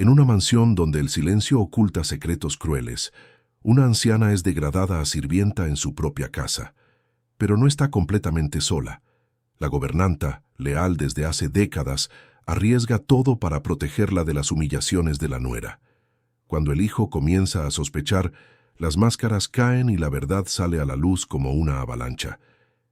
En una mansión donde el silencio oculta secretos crueles, una anciana es degradada a sirvienta en su propia casa. Pero no está completamente sola. La gobernanta, leal desde hace décadas, arriesga todo para protegerla de las humillaciones de la nuera. Cuando el hijo comienza a sospechar, las máscaras caen y la verdad sale a la luz como una avalancha.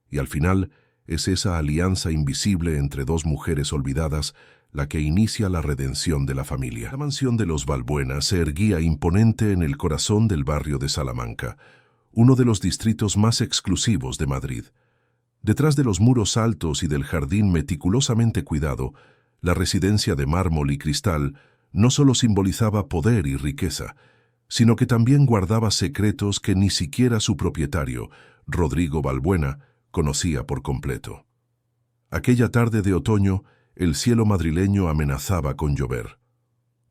Y al final, es esa alianza invisible entre dos mujeres olvidadas la que inicia la redención de la familia. La mansión de los Balbuena se erguía imponente en el corazón del barrio de Salamanca, uno de los distritos más exclusivos de Madrid. Detrás de los muros altos y del jardín meticulosamente cuidado, la residencia de mármol y cristal no solo simbolizaba poder y riqueza, sino que también guardaba secretos que ni siquiera su propietario, Rodrigo Balbuena, conocía por completo. Aquella tarde de otoño, el cielo madrileño amenazaba con llover.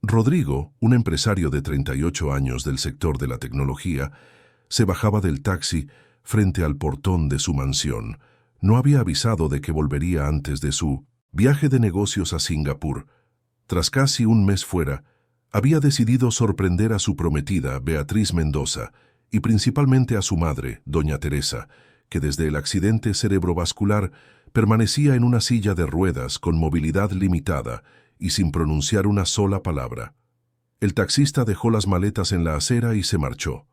Rodrigo, un empresario de 38 años del sector de la tecnología, se bajaba del taxi frente al portón de su mansión. No había avisado de que volvería antes de su viaje de negocios a Singapur. Tras casi un mes fuera, había decidido sorprender a su prometida, Beatriz Mendoza, y principalmente a su madre, doña Teresa, que desde el accidente cerebrovascular permanecía en una silla de ruedas con movilidad limitada y sin pronunciar una sola palabra. El taxista dejó las maletas en la acera y se marchó.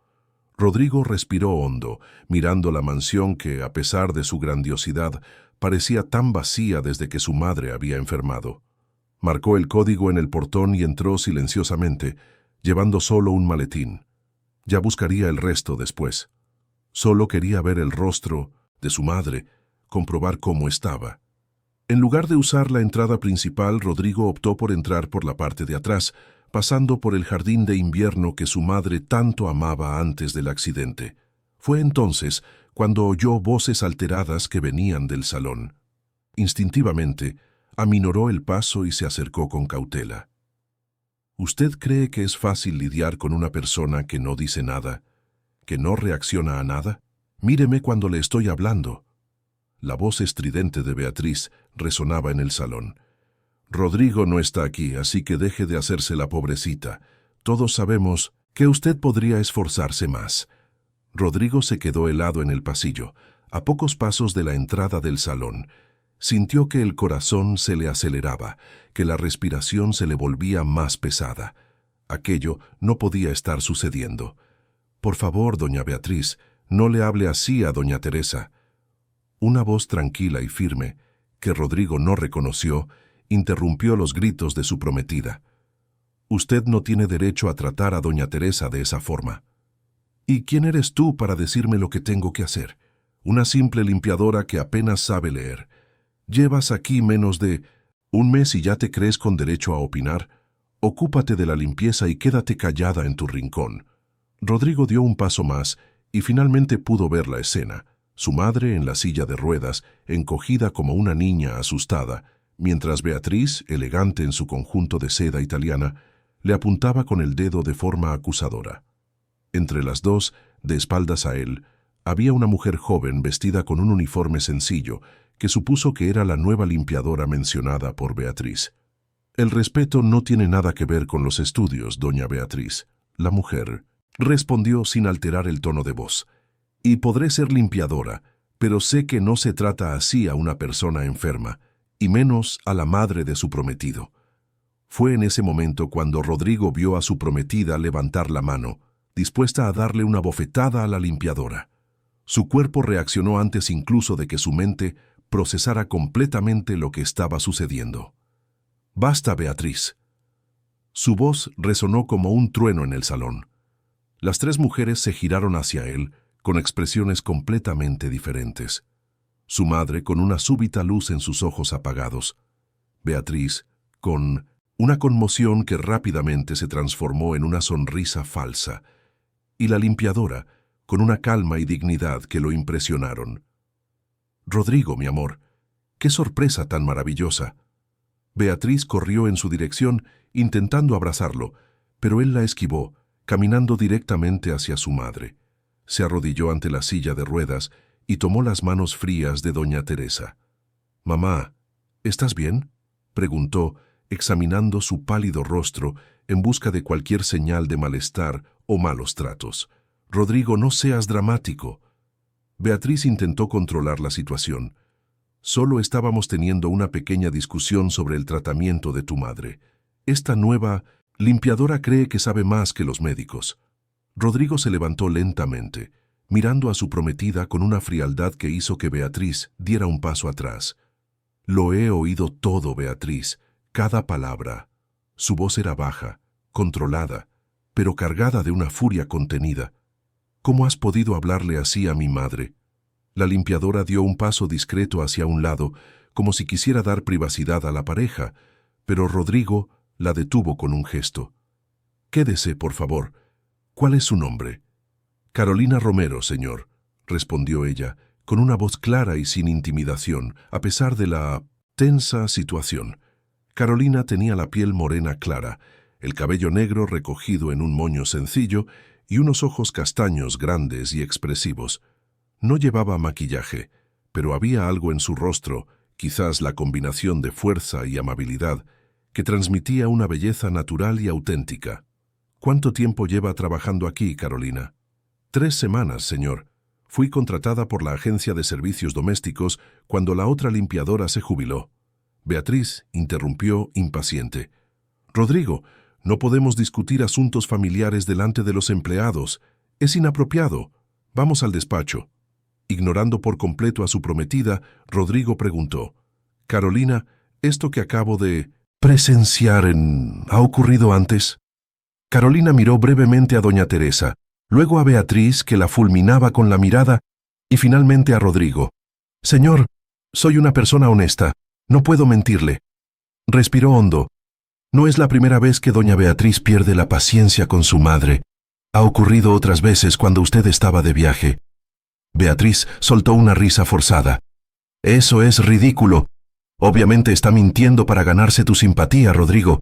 Rodrigo respiró hondo, mirando la mansión que, a pesar de su grandiosidad, parecía tan vacía desde que su madre había enfermado. Marcó el código en el portón y entró silenciosamente, llevando solo un maletín. Ya buscaría el resto después. Solo quería ver el rostro de su madre, comprobar cómo estaba. En lugar de usar la entrada principal, Rodrigo optó por entrar por la parte de atrás, pasando por el jardín de invierno que su madre tanto amaba antes del accidente. Fue entonces cuando oyó voces alteradas que venían del salón. Instintivamente, aminoró el paso y se acercó con cautela. ¿Usted cree que es fácil lidiar con una persona que no dice nada, que no reacciona a nada? Míreme cuando le estoy hablando. La voz estridente de Beatriz resonaba en el salón. Rodrigo no está aquí, así que deje de hacerse la pobrecita. Todos sabemos que usted podría esforzarse más. Rodrigo se quedó helado en el pasillo, a pocos pasos de la entrada del salón. Sintió que el corazón se le aceleraba, que la respiración se le volvía más pesada. Aquello no podía estar sucediendo. Por favor, doña Beatriz, no le hable así a doña Teresa. Una voz tranquila y firme, que Rodrigo no reconoció, interrumpió los gritos de su prometida. Usted no tiene derecho a tratar a doña Teresa de esa forma. ¿Y quién eres tú para decirme lo que tengo que hacer? Una simple limpiadora que apenas sabe leer. Llevas aquí menos de un mes y ya te crees con derecho a opinar. Ocúpate de la limpieza y quédate callada en tu rincón. Rodrigo dio un paso más y finalmente pudo ver la escena. Su madre en la silla de ruedas, encogida como una niña asustada, mientras Beatriz, elegante en su conjunto de seda italiana, le apuntaba con el dedo de forma acusadora. Entre las dos, de espaldas a él, había una mujer joven vestida con un uniforme sencillo, que supuso que era la nueva limpiadora mencionada por Beatriz. El respeto no tiene nada que ver con los estudios, doña Beatriz. La mujer respondió sin alterar el tono de voz. Y podré ser limpiadora, pero sé que no se trata así a una persona enferma, y menos a la madre de su prometido. Fue en ese momento cuando Rodrigo vio a su prometida levantar la mano, dispuesta a darle una bofetada a la limpiadora. Su cuerpo reaccionó antes incluso de que su mente procesara completamente lo que estaba sucediendo. «Basta, Beatriz». Su voz resonó como un trueno en el salón. Las tres mujeres se giraron hacia él, con expresiones completamente diferentes. Su madre con una súbita luz en sus ojos apagados. Beatriz con una conmoción que rápidamente se transformó en una sonrisa falsa. Y la limpiadora con una calma y dignidad que lo impresionaron. «Rodrigo, mi amor, qué sorpresa tan maravillosa». Beatriz corrió en su dirección, intentando abrazarlo, pero él la esquivó, caminando directamente hacia su madre. Se arrodilló ante la silla de ruedas y tomó las manos frías de doña Teresa. «Mamá, ¿estás bien?», preguntó, examinando su pálido rostro en busca de cualquier señal de malestar o malos tratos. «Rodrigo, no seas dramático». Beatriz intentó controlar la situación. «Solo estábamos teniendo una pequeña discusión sobre el tratamiento de tu madre. Esta nueva limpiadora cree que sabe más que los médicos». Rodrigo se levantó lentamente, mirando a su prometida con una frialdad que hizo que Beatriz diera un paso atrás. «Lo he oído todo, Beatriz, cada palabra». Su voz era baja, controlada, pero cargada de una furia contenida. «¿Cómo has podido hablarle así a mi madre?» La limpiadora dio un paso discreto hacia un lado, como si quisiera dar privacidad a la pareja, pero Rodrigo la detuvo con un gesto. «Quédese, por favor. ¿Cuál es su nombre?» «Carolina Romero, señor», respondió ella, con una voz clara y sin intimidación, a pesar de la tensa situación. Carolina tenía la piel morena clara, el cabello negro recogido en un moño sencillo y unos ojos castaños grandes y expresivos. No llevaba maquillaje, pero había algo en su rostro, quizás la combinación de fuerza y amabilidad, que transmitía una belleza natural y auténtica. «¿Cuánto tiempo lleva trabajando aquí, Carolina?» «3 semanas, señor. Fui contratada por la agencia de servicios domésticos cuando la otra limpiadora se jubiló». Beatriz interrumpió impaciente. «Rodrigo, no podemos discutir asuntos familiares delante de los empleados. Es inapropiado. Vamos al despacho». Ignorando por completo a su prometida, Rodrigo preguntó: «Carolina, ¿esto que acabo de presenciar ha ocurrido antes?» Carolina miró brevemente a doña Teresa, luego a Beatriz, que la fulminaba con la mirada, y finalmente a Rodrigo. «Señor, soy una persona honesta. No puedo mentirle». Respiró hondo. «No es la primera vez que doña Beatriz pierde la paciencia con su madre. Ha ocurrido otras veces cuando usted estaba de viaje». Beatriz soltó una risa forzada. «Eso es ridículo. Obviamente está mintiendo para ganarse tu simpatía, Rodrigo.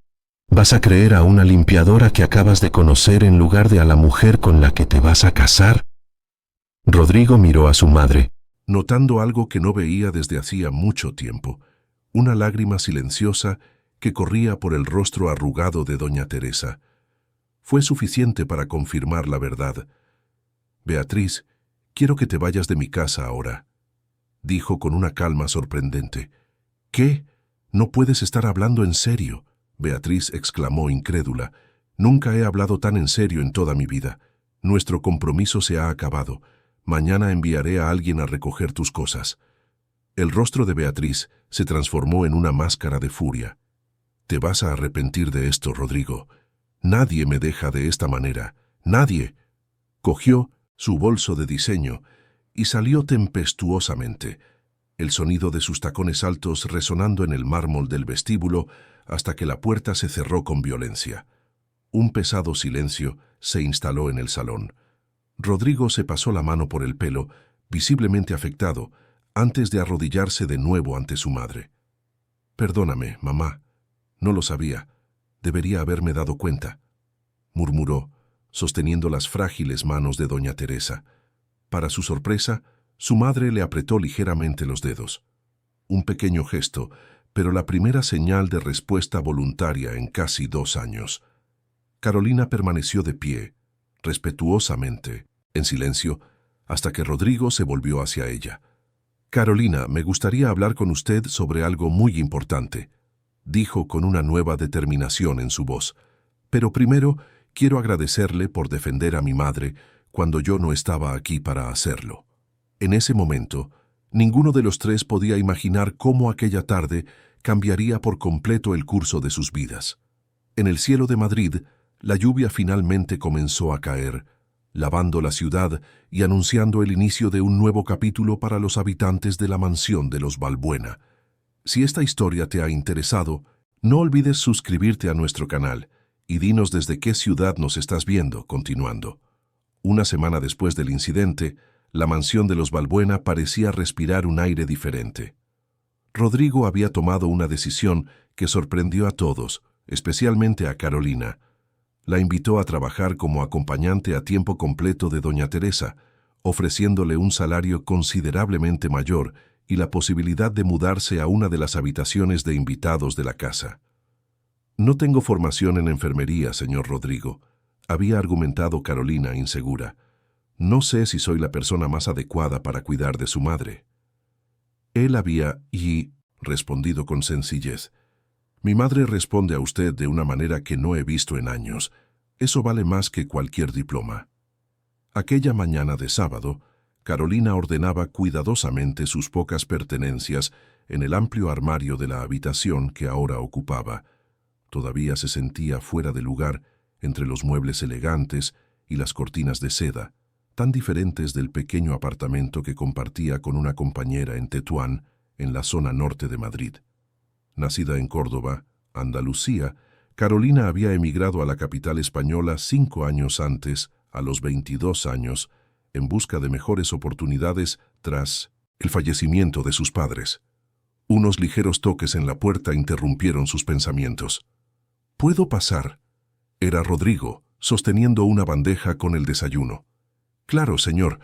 ¿Vas a creer a una limpiadora que acabas de conocer en lugar de a la mujer con la que te vas a casar?» Rodrigo miró a su madre, notando algo que no veía desde hacía mucho tiempo, una lágrima silenciosa que corría por el rostro arrugado de doña Teresa. Fue suficiente para confirmar la verdad. «Beatriz, quiero que te vayas de mi casa ahora», dijo con una calma sorprendente. «¿Qué? ¿No puedes estar hablando en serio?», Beatriz exclamó incrédula. «Nunca he hablado tan en serio en toda mi vida. Nuestro compromiso se ha acabado. Mañana enviaré a alguien a recoger tus cosas». El rostro de Beatriz se transformó en una máscara de furia. «Te vas a arrepentir de esto, Rodrigo. Nadie me deja de esta manera. Nadie». Cogió su bolso de diseño y salió tempestuosamente, el sonido de sus tacones altos resonando en el mármol del vestíbulo hasta que la puerta se cerró con violencia. Un pesado silencio se instaló en el salón. Rodrigo se pasó la mano por el pelo, visiblemente afectado, antes de arrodillarse de nuevo ante su madre. «Perdóname, mamá. No lo sabía. Debería haberme dado cuenta», murmuró, sosteniendo las frágiles manos de doña Teresa. Para su sorpresa, su madre le apretó ligeramente los dedos. Un pequeño gesto, pero la primera señal de respuesta voluntaria en casi 2 años. Carolina permaneció de pie, respetuosamente, en silencio, hasta que Rodrigo se volvió hacia ella. «Carolina, me gustaría hablar con usted sobre algo muy importante», dijo con una nueva determinación en su voz. «Pero primero quiero agradecerle por defender a mi madre cuando yo no estaba aquí para hacerlo». En ese momento, ninguno de los tres podía imaginar cómo aquella tarde cambiaría por completo el curso de sus vidas. En el cielo de Madrid, la lluvia finalmente comenzó a caer, lavando la ciudad y anunciando el inicio de un nuevo capítulo para los habitantes de la mansión de los Balbuena. Si esta historia te ha interesado, no olvides suscribirte a nuestro canal y dinos desde qué ciudad nos estás viendo. Continuando. Una semana después del incidente, la mansión de los Balbuena parecía respirar un aire diferente. Rodrigo había tomado una decisión que sorprendió a todos, especialmente a Carolina. La invitó a trabajar como acompañante a tiempo completo de doña Teresa, ofreciéndole un salario considerablemente mayor y la posibilidad de mudarse a una de las habitaciones de invitados de la casa. No tengo formación en enfermería, señor Rodrigo, había argumentado Carolina insegura. No sé si soy la persona más adecuada para cuidar de su madre. Él había respondido con sencillez. Mi madre responde a usted de una manera que no he visto en años. Eso vale más que cualquier diploma. Aquella mañana de sábado, Carolina ordenaba cuidadosamente sus pocas pertenencias en el amplio armario de la habitación que ahora ocupaba. Todavía se sentía fuera de lugar entre los muebles elegantes y las cortinas de seda, tan diferentes del pequeño apartamento que compartía con una compañera en Tetuán, en la zona norte de Madrid. Nacida en Córdoba, Andalucía, Carolina había emigrado a la capital española 5 años antes, a los 22 años, en busca de mejores oportunidades tras el fallecimiento de sus padres. Unos ligeros toques en la puerta interrumpieron sus pensamientos. «¿Puedo pasar?» Era Rodrigo, sosteniendo una bandeja con el desayuno. «Claro, señor.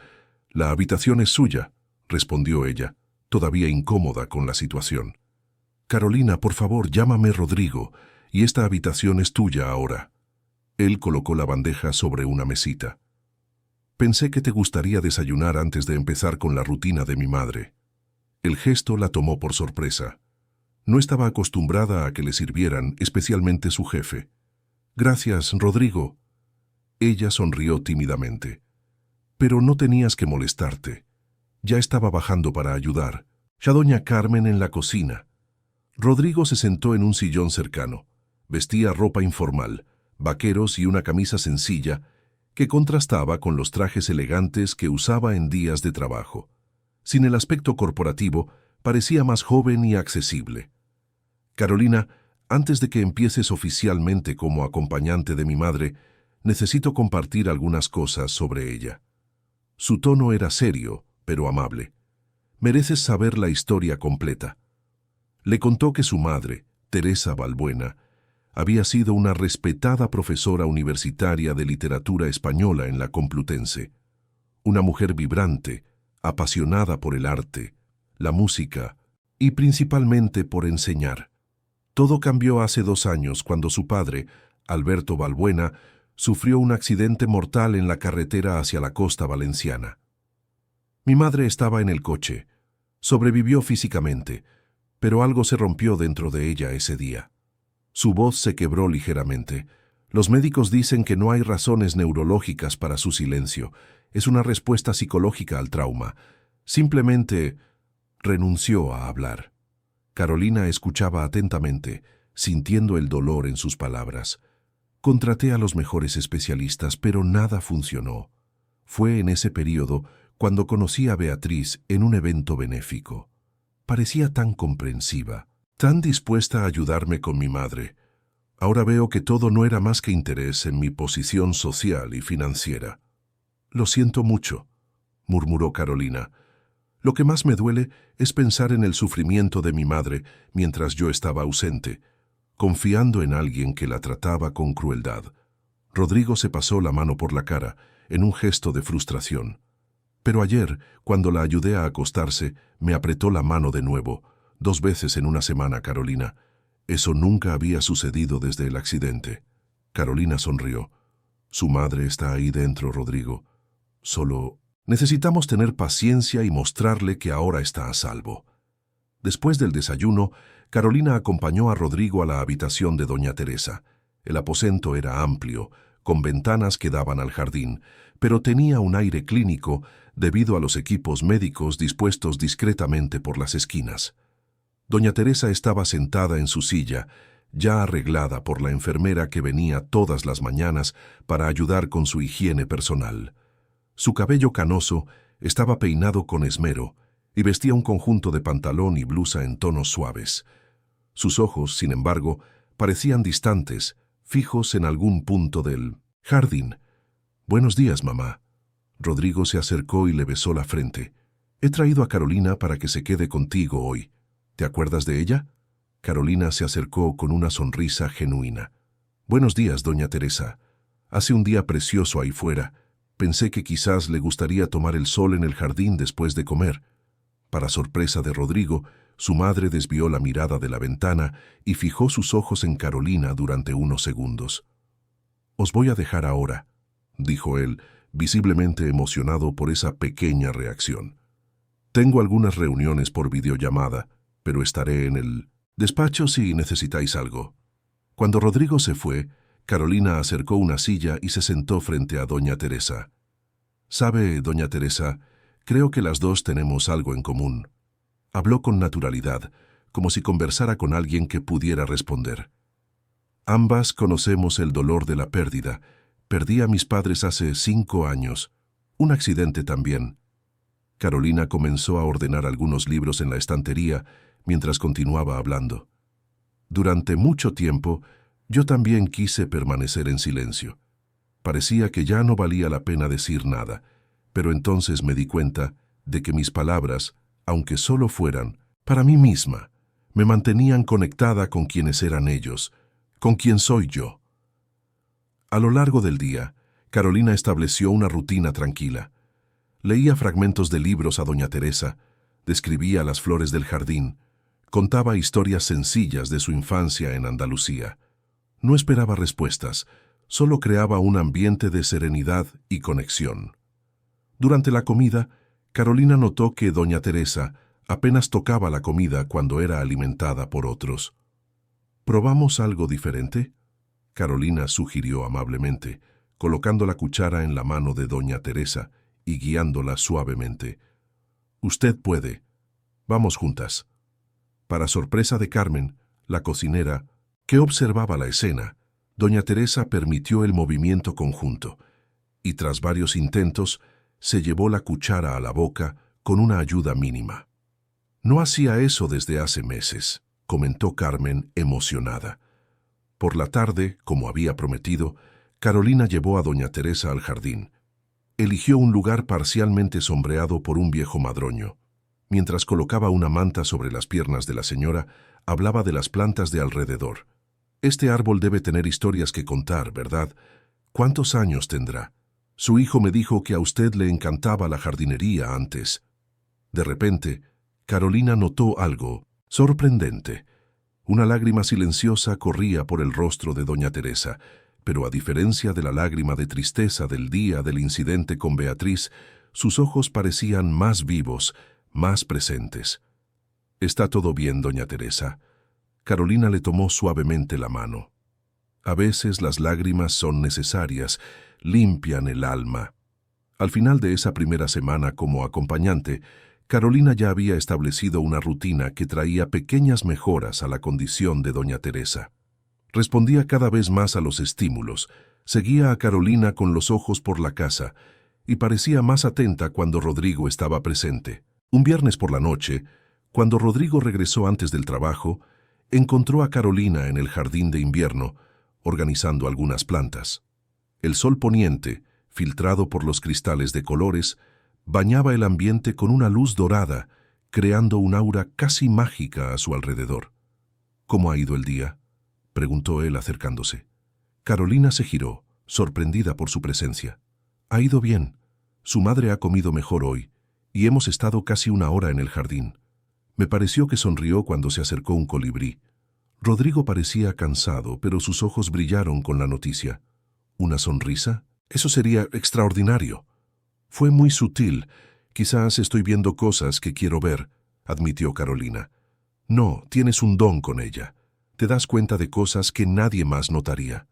La habitación es suya», respondió ella, todavía incómoda con la situación. «Carolina, por favor, llámame Rodrigo, y esta habitación es tuya ahora». Él colocó la bandeja sobre una mesita. «Pensé que te gustaría desayunar antes de empezar con la rutina de mi madre». El gesto la tomó por sorpresa. No estaba acostumbrada a que le sirvieran, especialmente su jefe. «Gracias, Rodrigo». Ella sonrió tímidamente. «Pero no tenías que molestarte. Ya estaba bajando para ayudar. Ya doña Carmen en la cocina». Rodrigo se sentó en un sillón cercano. Vestía ropa informal, vaqueros y una camisa sencilla que contrastaba con los trajes elegantes que usaba en días de trabajo. Sin el aspecto corporativo, parecía más joven y accesible. «Carolina, antes de que empieces oficialmente como acompañante de mi madre, necesito compartir algunas cosas sobre ella». Su tono era serio, pero amable. «Mereces saber la historia completa». Le contó que su madre, Teresa Balbuena, había sido una respetada profesora universitaria de literatura española en la Complutense. Una mujer vibrante, apasionada por el arte, la música y principalmente por enseñar. Todo cambió hace 2 años cuando su padre, Alberto Balbuena, sufrió un accidente mortal en la carretera hacia la costa valenciana. Mi madre estaba en el coche. Sobrevivió físicamente, pero algo se rompió dentro de ella ese día. Su voz se quebró ligeramente. Los médicos dicen que no hay razones neurológicas para su silencio. Es una respuesta psicológica al trauma. Simplemente renunció a hablar. Carolina escuchaba atentamente, sintiendo el dolor en sus palabras. Contraté a los mejores especialistas, pero nada funcionó. Fue en ese periodo cuando conocí a Beatriz en un evento benéfico. Parecía tan comprensiva, tan dispuesta a ayudarme con mi madre. Ahora veo que todo no era más que interés en mi posición social y financiera. «Lo siento mucho», murmuró Carolina. «Lo que más me duele es pensar en el sufrimiento de mi madre mientras yo estaba ausente, confiando en alguien que la trataba con crueldad». Rodrigo se pasó la mano por la cara, en un gesto de frustración. «Pero ayer, cuando la ayudé a acostarse, me apretó la mano de nuevo, 2 veces en una semana, Carolina. Eso nunca había sucedido desde el accidente». Carolina sonrió. «Su madre está ahí dentro, Rodrigo. Solo necesitamos tener paciencia y mostrarle que ahora está a salvo». Después del desayuno, Carolina acompañó a Rodrigo a la habitación de doña Teresa. El aposento era amplio, con ventanas que daban al jardín, pero tenía un aire clínico debido a los equipos médicos dispuestos discretamente por las esquinas. Doña Teresa estaba sentada en su silla, ya arreglada por la enfermera que venía todas las mañanas para ayudar con su higiene personal. Su cabello canoso estaba peinado con esmero y vestía un conjunto de pantalón y blusa en tonos suaves. Sus ojos, sin embargo, parecían distantes, fijos en algún punto del jardín. «Buenos días, mamá». Rodrigo se acercó y le besó la frente. «He traído a Carolina para que se quede contigo hoy. ¿Te acuerdas de ella?». Carolina se acercó con una sonrisa genuina. «Buenos días, doña Teresa. Hace un día precioso ahí fuera. Pensé que quizás le gustaría tomar el sol en el jardín después de comer». Para sorpresa de Rodrigo, Su madre desvió la mirada de la ventana y fijó sus ojos en Carolina durante unos segundos. «Os voy a dejar ahora», dijo él, visiblemente emocionado por esa pequeña reacción. «Tengo algunas reuniones por videollamada, pero estaré en el despacho si necesitáis algo». Cuando Rodrigo se fue, Carolina acercó una silla y se sentó frente a doña Teresa. «Sabe, doña Teresa, creo que las dos tenemos algo en común». Habló con naturalidad, como si conversara con alguien que pudiera responder. «Ambas conocemos el dolor de la pérdida. Perdí a mis padres hace 5 años. Un accidente también». Carolina comenzó a ordenar algunos libros en la estantería mientras continuaba hablando. «Durante mucho tiempo, yo también quise permanecer en silencio. Parecía que ya no valía la pena decir nada, pero entonces me di cuenta de que mis palabras, aunque solo fueran para mí misma, me mantenían conectada con quienes eran ellos, con quien soy yo». A lo largo del día, Carolina estableció una rutina tranquila. Leía fragmentos de libros a doña Teresa, describía las flores del jardín, contaba historias sencillas de su infancia en Andalucía. No esperaba respuestas, solo creaba un ambiente de serenidad y conexión. Durante la comida, Carolina notó que doña Teresa apenas tocaba la comida cuando era alimentada por otros. «¿Probamos algo diferente?», Carolina sugirió amablemente, colocando la cuchara en la mano de doña Teresa y guiándola suavemente. «Usted puede. Vamos juntas». Para sorpresa de Carmen, la cocinera, que observaba la escena, doña Teresa permitió el movimiento conjunto y tras varios intentos se llevó la cuchara a la boca con una ayuda mínima. «No hacía eso desde hace meses», comentó Carmen emocionada. Por la tarde, como había prometido, Carolina llevó a doña Teresa al jardín. Eligió un lugar parcialmente sombreado por un viejo madroño. Mientras colocaba una manta sobre las piernas de la señora, hablaba de las plantas de alrededor. «Este árbol debe tener historias que contar, ¿verdad? ¿Cuántos años tendrá? Su hijo me dijo que a usted le encantaba la jardinería antes». De repente, Carolina notó algo sorprendente. Una lágrima silenciosa corría por el rostro de doña Teresa, pero a diferencia de la lágrima de tristeza del día del incidente con Beatriz, sus ojos parecían más vivos, más presentes. «¿Está todo bien, doña Teresa?». Carolina le tomó suavemente la mano. «A veces las lágrimas son necesarias, limpian el alma». Al final de esa primera semana como acompañante, Carolina ya había establecido una rutina que traía pequeñas mejoras a la condición de doña Teresa. Respondía cada vez más a los estímulos, seguía a Carolina con los ojos por la casa y parecía más atenta cuando Rodrigo estaba presente. Un viernes por la noche, cuando Rodrigo regresó antes del trabajo, encontró a Carolina en el jardín de invierno, organizando algunas plantas. El sol poniente, filtrado por los cristales de colores, bañaba el ambiente con una luz dorada, creando un aura casi mágica a su alrededor. «¿Cómo ha ido el día?», preguntó él acercándose. Carolina se giró, sorprendida por su presencia. «Ha ido bien. Su madre ha comido mejor hoy, y hemos estado casi 1 hora en el jardín». Me pareció que sonrió cuando se acercó un colibrí. Rodrigo parecía cansado, pero sus ojos brillaron con la noticia. ¿Una sonrisa? Eso sería extraordinario. Fue muy sutil. Quizás estoy viendo cosas que quiero ver, admitió Carolina. No, tienes un don con ella. Te das cuenta de cosas que nadie más notaría.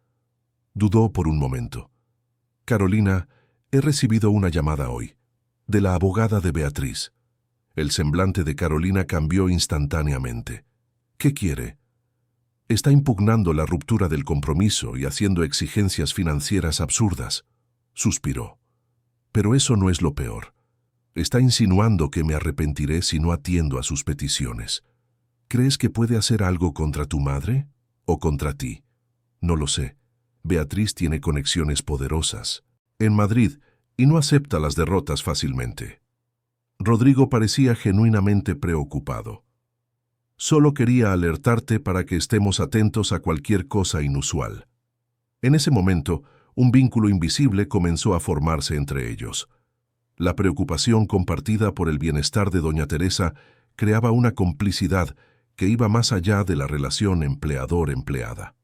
Dudó por un momento. Carolina, he recibido una llamada hoy, de la abogada de Beatriz. El semblante de Carolina cambió instantáneamente. ¿Qué quiere? Está impugnando la ruptura del compromiso y haciendo exigencias financieras absurdas. Suspiró. Pero eso no es lo peor. Está insinuando que me arrepentiré si no atiendo a sus peticiones. ¿Crees que puede hacer algo contra tu madre? ¿O contra ti? No lo sé. Beatriz tiene conexiones poderosas en Madrid y no acepta las derrotas fácilmente. Rodrigo parecía genuinamente preocupado. Solo quería alertarte para que estemos atentos a cualquier cosa inusual. En ese momento, un vínculo invisible comenzó a formarse entre ellos. La preocupación compartida por el bienestar de doña Teresa creaba una complicidad que iba más allá de la relación empleador-empleada.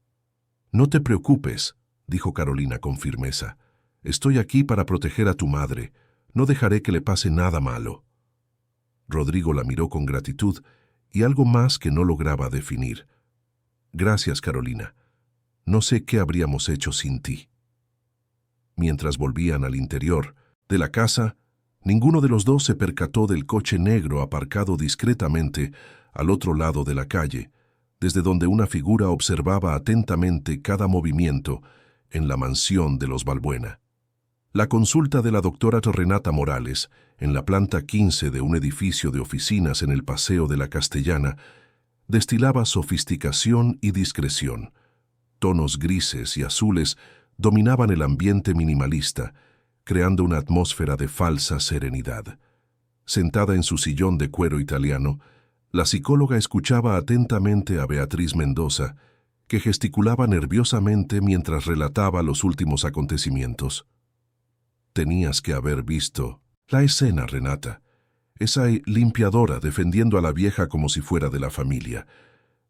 «No te preocupes», dijo Carolina con firmeza. «Estoy aquí para proteger a tu madre. No dejaré que le pase nada malo». Rodrigo la miró con gratitud y algo más que no lograba definir. «Gracias, Carolina. No sé qué habríamos hecho sin ti». Mientras volvían al interior de la casa, ninguno de los dos se percató del coche negro aparcado discretamente al otro lado de la calle, desde donde una figura observaba atentamente cada movimiento en la mansión de los Balbuena. La consulta de la doctora Renata Morales, en la planta 15 de un edificio de oficinas en el Paseo de la Castellana, destilaba sofisticación y discreción. Tonos grises y azules dominaban el ambiente minimalista, creando una atmósfera de falsa serenidad. Sentada en su sillón de cuero italiano, la psicóloga escuchaba atentamente a Beatriz Mendoza, que gesticulaba nerviosamente mientras relataba los últimos acontecimientos. «Tenías que haber visto la escena, Renata. Esa limpiadora defendiendo a la vieja como si fuera de la familia».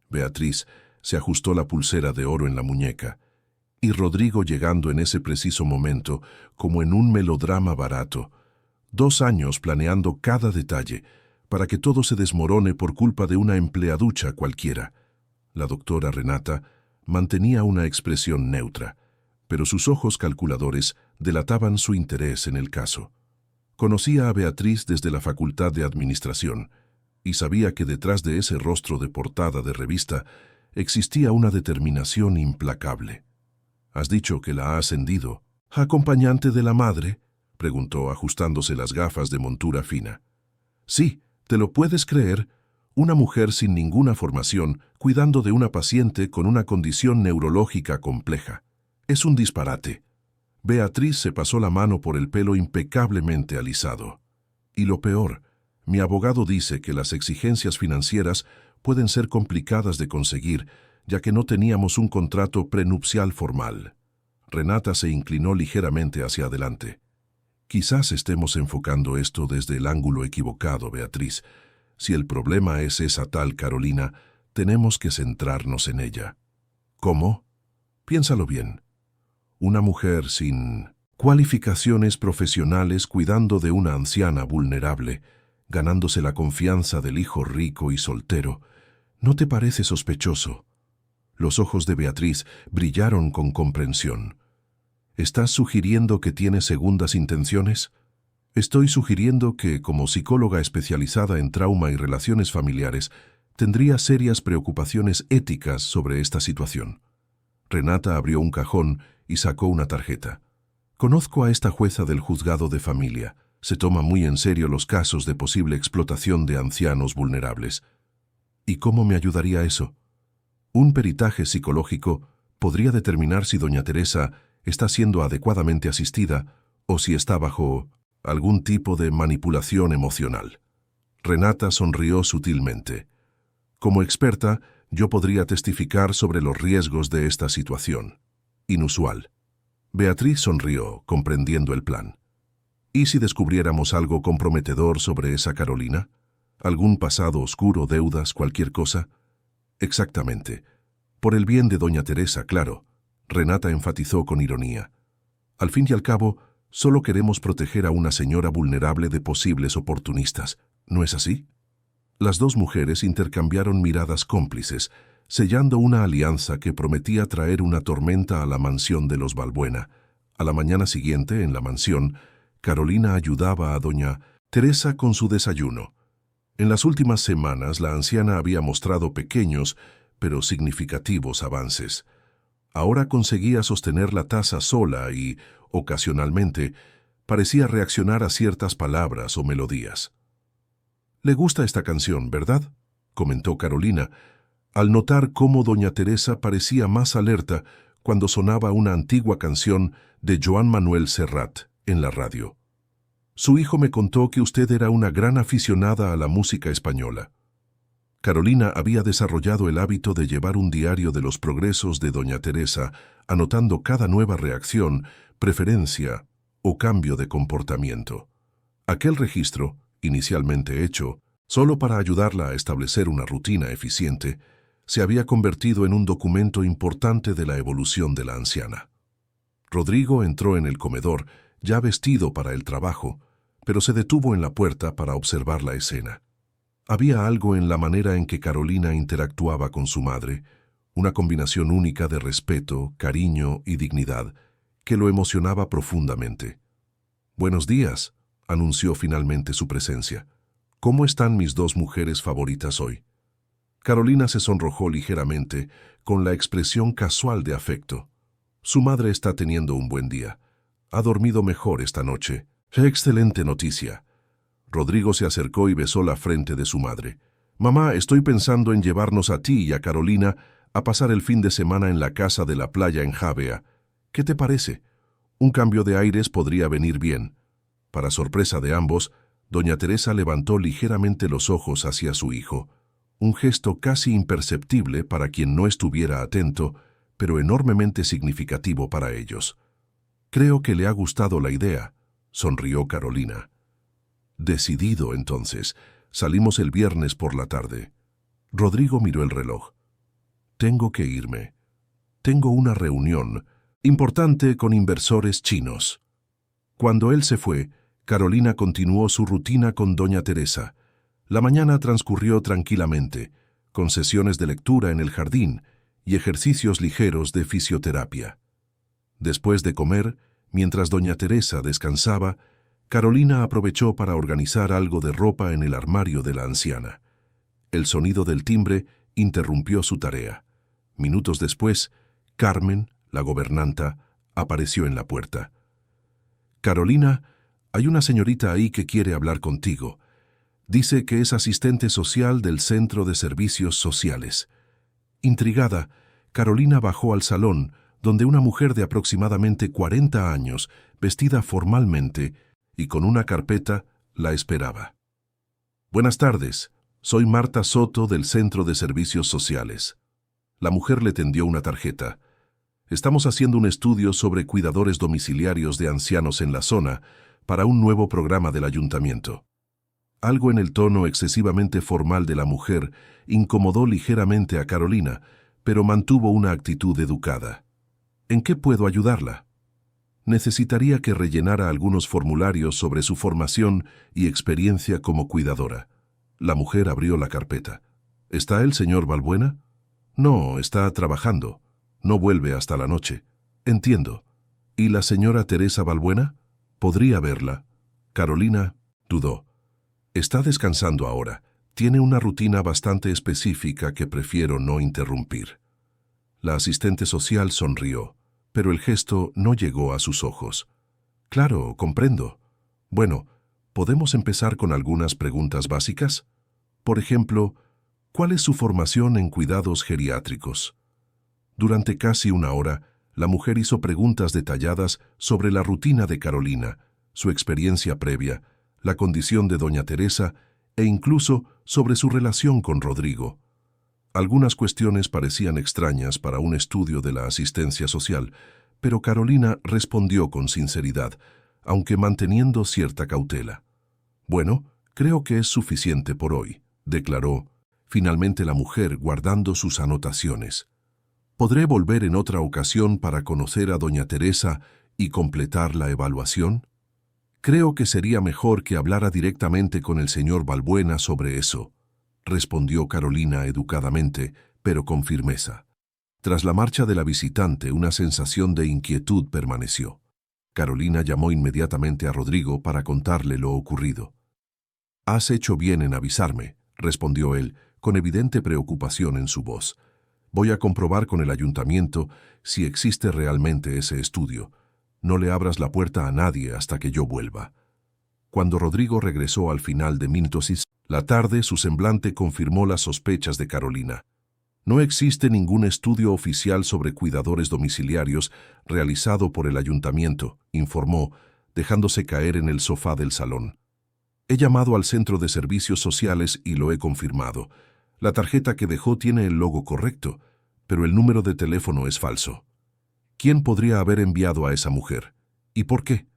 Beatriz se ajustó la pulsera de oro en la muñeca, y Rodrigo llegando en ese preciso momento, como en un melodrama barato, 2 años planeando cada detalle, para que todo se desmorone por culpa de una empleaducha cualquiera. La doctora Renata mantenía una expresión neutra, pero sus ojos calculadores delataban su interés en el caso. Conocía a Beatriz desde la Facultad de Administración y sabía que detrás de ese rostro de portada de revista existía una determinación implacable. «¿Has dicho que la ha ascendido?» «¿Acompañante de la madre?», preguntó ajustándose las gafas de montura fina. «Sí, ¿te lo puedes creer? Una mujer sin ninguna formación, cuidando de una paciente con una condición neurológica compleja. Es un disparate». Beatriz se pasó la mano por el pelo impecablemente alisado. «Y lo peor, mi abogado dice que las exigencias financieras pueden ser complicadas de conseguir, ya que no teníamos un contrato prenupcial formal». Renata se inclinó ligeramente hacia adelante. «Quizás estemos enfocando esto desde el ángulo equivocado, Beatriz. Si el problema es esa tal Carolina, tenemos que centrarnos en ella». «¿Cómo?» «Piénsalo bien. Una mujer sin cualificaciones profesionales cuidando de una anciana vulnerable, ganándose la confianza del hijo rico y soltero. ¿No te parece sospechoso?» Los ojos de Beatriz brillaron con comprensión. «¿Estás sugiriendo que tiene segundas intenciones?» «Estoy sugiriendo que, como psicóloga especializada en trauma y relaciones familiares, tendría serias preocupaciones éticas sobre esta situación». Renata abrió un cajón y sacó una tarjeta. «Conozco a esta jueza del juzgado de familia. Se toma muy en serio los casos de posible explotación de ancianos vulnerables». «¿Y cómo me ayudaría eso?» «Un peritaje psicológico podría determinar si doña Teresa está siendo adecuadamente asistida o si está bajo algún tipo de manipulación emocional». Renata sonrió sutilmente. «Como experta, yo podría testificar sobre los riesgos de esta situación. Inusual». Beatriz sonrió, comprendiendo el plan. «¿Y si descubriéramos algo comprometedor sobre esa Carolina? ¿Algún pasado oscuro, deudas, cualquier cosa?» «Exactamente. Por el bien de doña Teresa, claro», Renata enfatizó con ironía. «Al fin y al cabo, solo queremos proteger a una señora vulnerable de posibles oportunistas, ¿no es así?» Las dos mujeres intercambiaron miradas cómplices, sellando una alianza que prometía traer una tormenta a la mansión de los Balbuena. A la mañana siguiente, en la mansión, Carolina ayudaba a doña Teresa con su desayuno. En las últimas semanas, la anciana había mostrado pequeños, pero significativos avances. Ahora conseguía sostener la taza sola y, ocasionalmente, parecía reaccionar a ciertas palabras o melodías. «Le gusta esta canción, ¿verdad?», comentó Carolina, al notar cómo doña Teresa parecía más alerta cuando sonaba una antigua canción de Joan Manuel Serrat en la radio. «Su hijo me contó que usted era una gran aficionada a la música española». Carolina había desarrollado el hábito de llevar un diario de los progresos de doña Teresa, anotando cada nueva reacción, preferencia o cambio de comportamiento. Aquel registro, inicialmente hecho Solo para ayudarla a establecer una rutina eficiente, se había convertido en un documento importante de la evolución de la anciana. Rodrigo entró en el comedor, ya vestido para el trabajo, pero se detuvo en la puerta para observar la escena. Había algo en la manera en que Carolina interactuaba con su madre, una combinación única de respeto, cariño y dignidad, que lo emocionaba profundamente. «Buenos días», anunció finalmente su presencia. «¿Cómo están mis dos mujeres favoritas hoy?» Carolina se sonrojó ligeramente, con la expresión casual de afecto. Su madre está teniendo un buen día. Ha dormido mejor esta noche. ¡Excelente noticia! Rodrigo se acercó y besó la frente de su madre. «Mamá, estoy pensando en llevarnos a ti y a Carolina a pasar el fin de semana en la casa de la playa en Javea. ¿Qué te parece? Un cambio de aires podría venir bien». Para sorpresa de ambos, doña Teresa levantó ligeramente los ojos hacia su hijo, un gesto casi imperceptible para quien no estuviera atento, pero enormemente significativo para ellos. «Creo que le ha gustado la idea», sonrió Carolina. Decidido, entonces, salimos el viernes por la tarde. Rodrigo miró el reloj. «Tengo que irme. Tengo una reunión importante con inversores chinos». Cuando él se fue, Carolina continuó su rutina con doña Teresa. La mañana transcurrió tranquilamente, con sesiones de lectura en el jardín y ejercicios ligeros de fisioterapia. Después de comer, mientras doña Teresa descansaba, Carolina aprovechó para organizar algo de ropa en el armario de la anciana. El sonido del timbre interrumpió su tarea. Minutos después, Carmen, la gobernanta, apareció en la puerta. «Carolina, hay una señorita ahí que quiere hablar contigo. Dice que es asistente social del Centro de Servicios Sociales». Intrigada, Carolina bajó al salón, donde una mujer de aproximadamente 40 años, vestida formalmente y con una carpeta, la esperaba. «Buenas tardes, soy Marta Soto del Centro de Servicios Sociales». La mujer le tendió una tarjeta. «Estamos haciendo un estudio sobre cuidadores domiciliarios de ancianos en la zona para un nuevo programa del ayuntamiento». Algo en el tono excesivamente formal de la mujer incomodó ligeramente a Carolina, pero mantuvo una actitud educada. «¿En qué puedo ayudarla?» «Necesitaría que rellenara algunos formularios sobre su formación y experiencia como cuidadora». La mujer abrió la carpeta. «¿Está el señor Balbuena?» «No, está trabajando. No vuelve hasta la noche». «Entiendo. ¿Y la señora Teresa Balbuena?» «Podría verla». Carolina dudó. «Está descansando ahora. Tiene una rutina bastante específica que prefiero no interrumpir». La asistente social sonrió, pero el gesto no llegó a sus ojos. «Claro, comprendo. Bueno, ¿podemos empezar con algunas preguntas básicas? Por ejemplo, ¿cuál es su formación en cuidados geriátricos?» Durante casi una hora, la mujer hizo preguntas detalladas sobre la rutina de Carolina, su experiencia previa, la condición de doña Teresa e incluso sobre su relación con Rodrigo. Algunas cuestiones parecían extrañas para un estudio de la asistencia social, pero Carolina respondió con sinceridad, aunque manteniendo cierta cautela. «Bueno, creo que es suficiente por hoy», declaró, finalmente la mujer guardando sus anotaciones. «¿Podré volver en otra ocasión para conocer a doña Teresa y completar la evaluación?» «Creo que sería mejor que hablara directamente con el señor Balbuena sobre eso», respondió Carolina educadamente, pero con firmeza. Tras la marcha de la visitante, una sensación de inquietud permaneció. Carolina llamó inmediatamente a Rodrigo para contarle lo ocurrido. «Has hecho bien en avisarme», respondió él, con evidente preocupación en su voz. «Voy a comprobar con el ayuntamiento si existe realmente ese estudio. No le abras la puerta a nadie hasta que yo vuelva». Cuando Rodrigo regresó al final de minutos la tarde, su semblante confirmó las sospechas de Carolina. «No existe ningún estudio oficial sobre cuidadores domiciliarios realizado por el ayuntamiento», informó, dejándose caer en el sofá del salón. «He llamado al Centro de Servicios Sociales y lo he confirmado. La tarjeta que dejó tiene el logo correcto, pero el número de teléfono es falso». «¿Quién podría haber enviado a esa mujer? ¿Y por qué?»,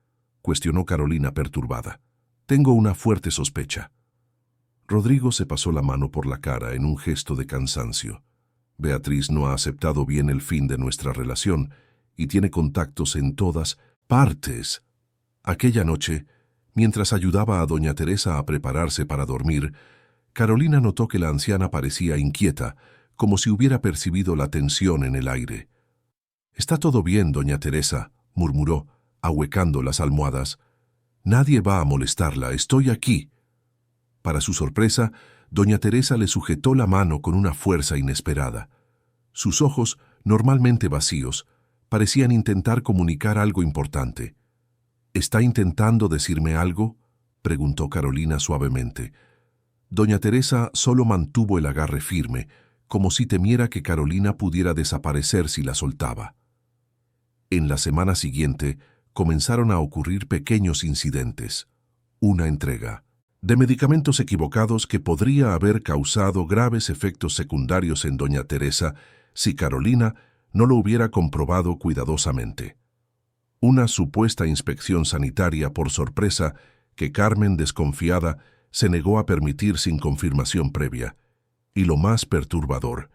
cuestionó Carolina perturbada. «Tengo una fuerte sospecha». Rodrigo se pasó la mano por la cara en un gesto de cansancio. Beatriz no ha aceptado bien el fin de nuestra relación y tiene contactos en todas partes. Aquella noche, mientras ayudaba a doña Teresa a prepararse para dormir, Carolina notó que la anciana parecía inquieta, como si hubiera percibido la tensión en el aire. «Está todo bien, doña Teresa», murmuró, ahuecando las almohadas. «Nadie va a molestarla, estoy aquí». Para su sorpresa, doña Teresa le sujetó la mano con una fuerza inesperada. Sus ojos, normalmente vacíos, parecían intentar comunicar algo importante. «¿Está intentando decirme algo?», preguntó Carolina suavemente. Doña Teresa solo mantuvo el agarre firme, como si temiera que Carolina pudiera desaparecer si la soltaba. En la semana siguiente comenzaron a ocurrir pequeños incidentes. Una entrega de medicamentos equivocados que podría haber causado graves efectos secundarios en doña Teresa si Carolina no lo hubiera comprobado cuidadosamente. Una supuesta inspección sanitaria por sorpresa que Carmen, desconfiada, se negó a permitir sin confirmación previa. Y lo más perturbador,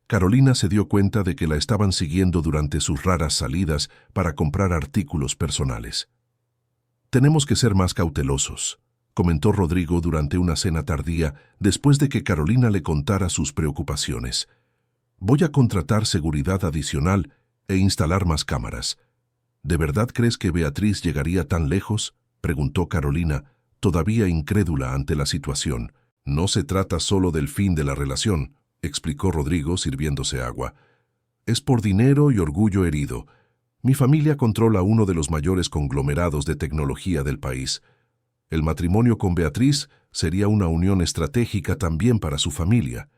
Carolina se dio cuenta de que la estaban siguiendo durante sus raras salidas para comprar artículos personales. «Tenemos que ser más cautelosos», comentó Rodrigo durante una cena tardía después de que Carolina le contara sus preocupaciones. «Voy a contratar seguridad adicional e instalar más cámaras». «¿De verdad crees que Beatriz llegaría tan lejos?», preguntó Carolina, todavía incrédula ante la situación. «No se trata solo del fin de la relación», explicó Rodrigo sirviéndose agua. «Es por dinero y orgullo herido. Mi familia controla uno de los mayores conglomerados de tecnología del país. El matrimonio con Beatriz sería una unión estratégica también para su familia».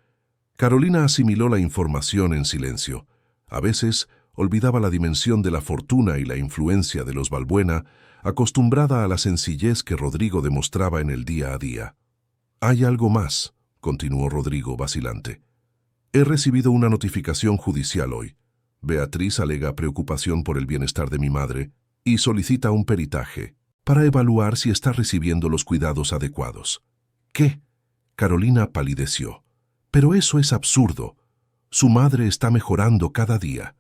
Carolina asimiló la información en silencio. A veces olvidaba la dimensión de la fortuna y la influencia de los Balbuena, acostumbrada a la sencillez que Rodrigo demostraba en el día a día. «Hay algo más», continuó Rodrigo vacilante. «He recibido una notificación judicial hoy. Beatriz alega preocupación por el bienestar de mi madre y solicita un peritaje para evaluar si está recibiendo los cuidados adecuados». «¿Qué?». Carolina palideció. «Pero eso es absurdo. Su madre está mejorando cada día».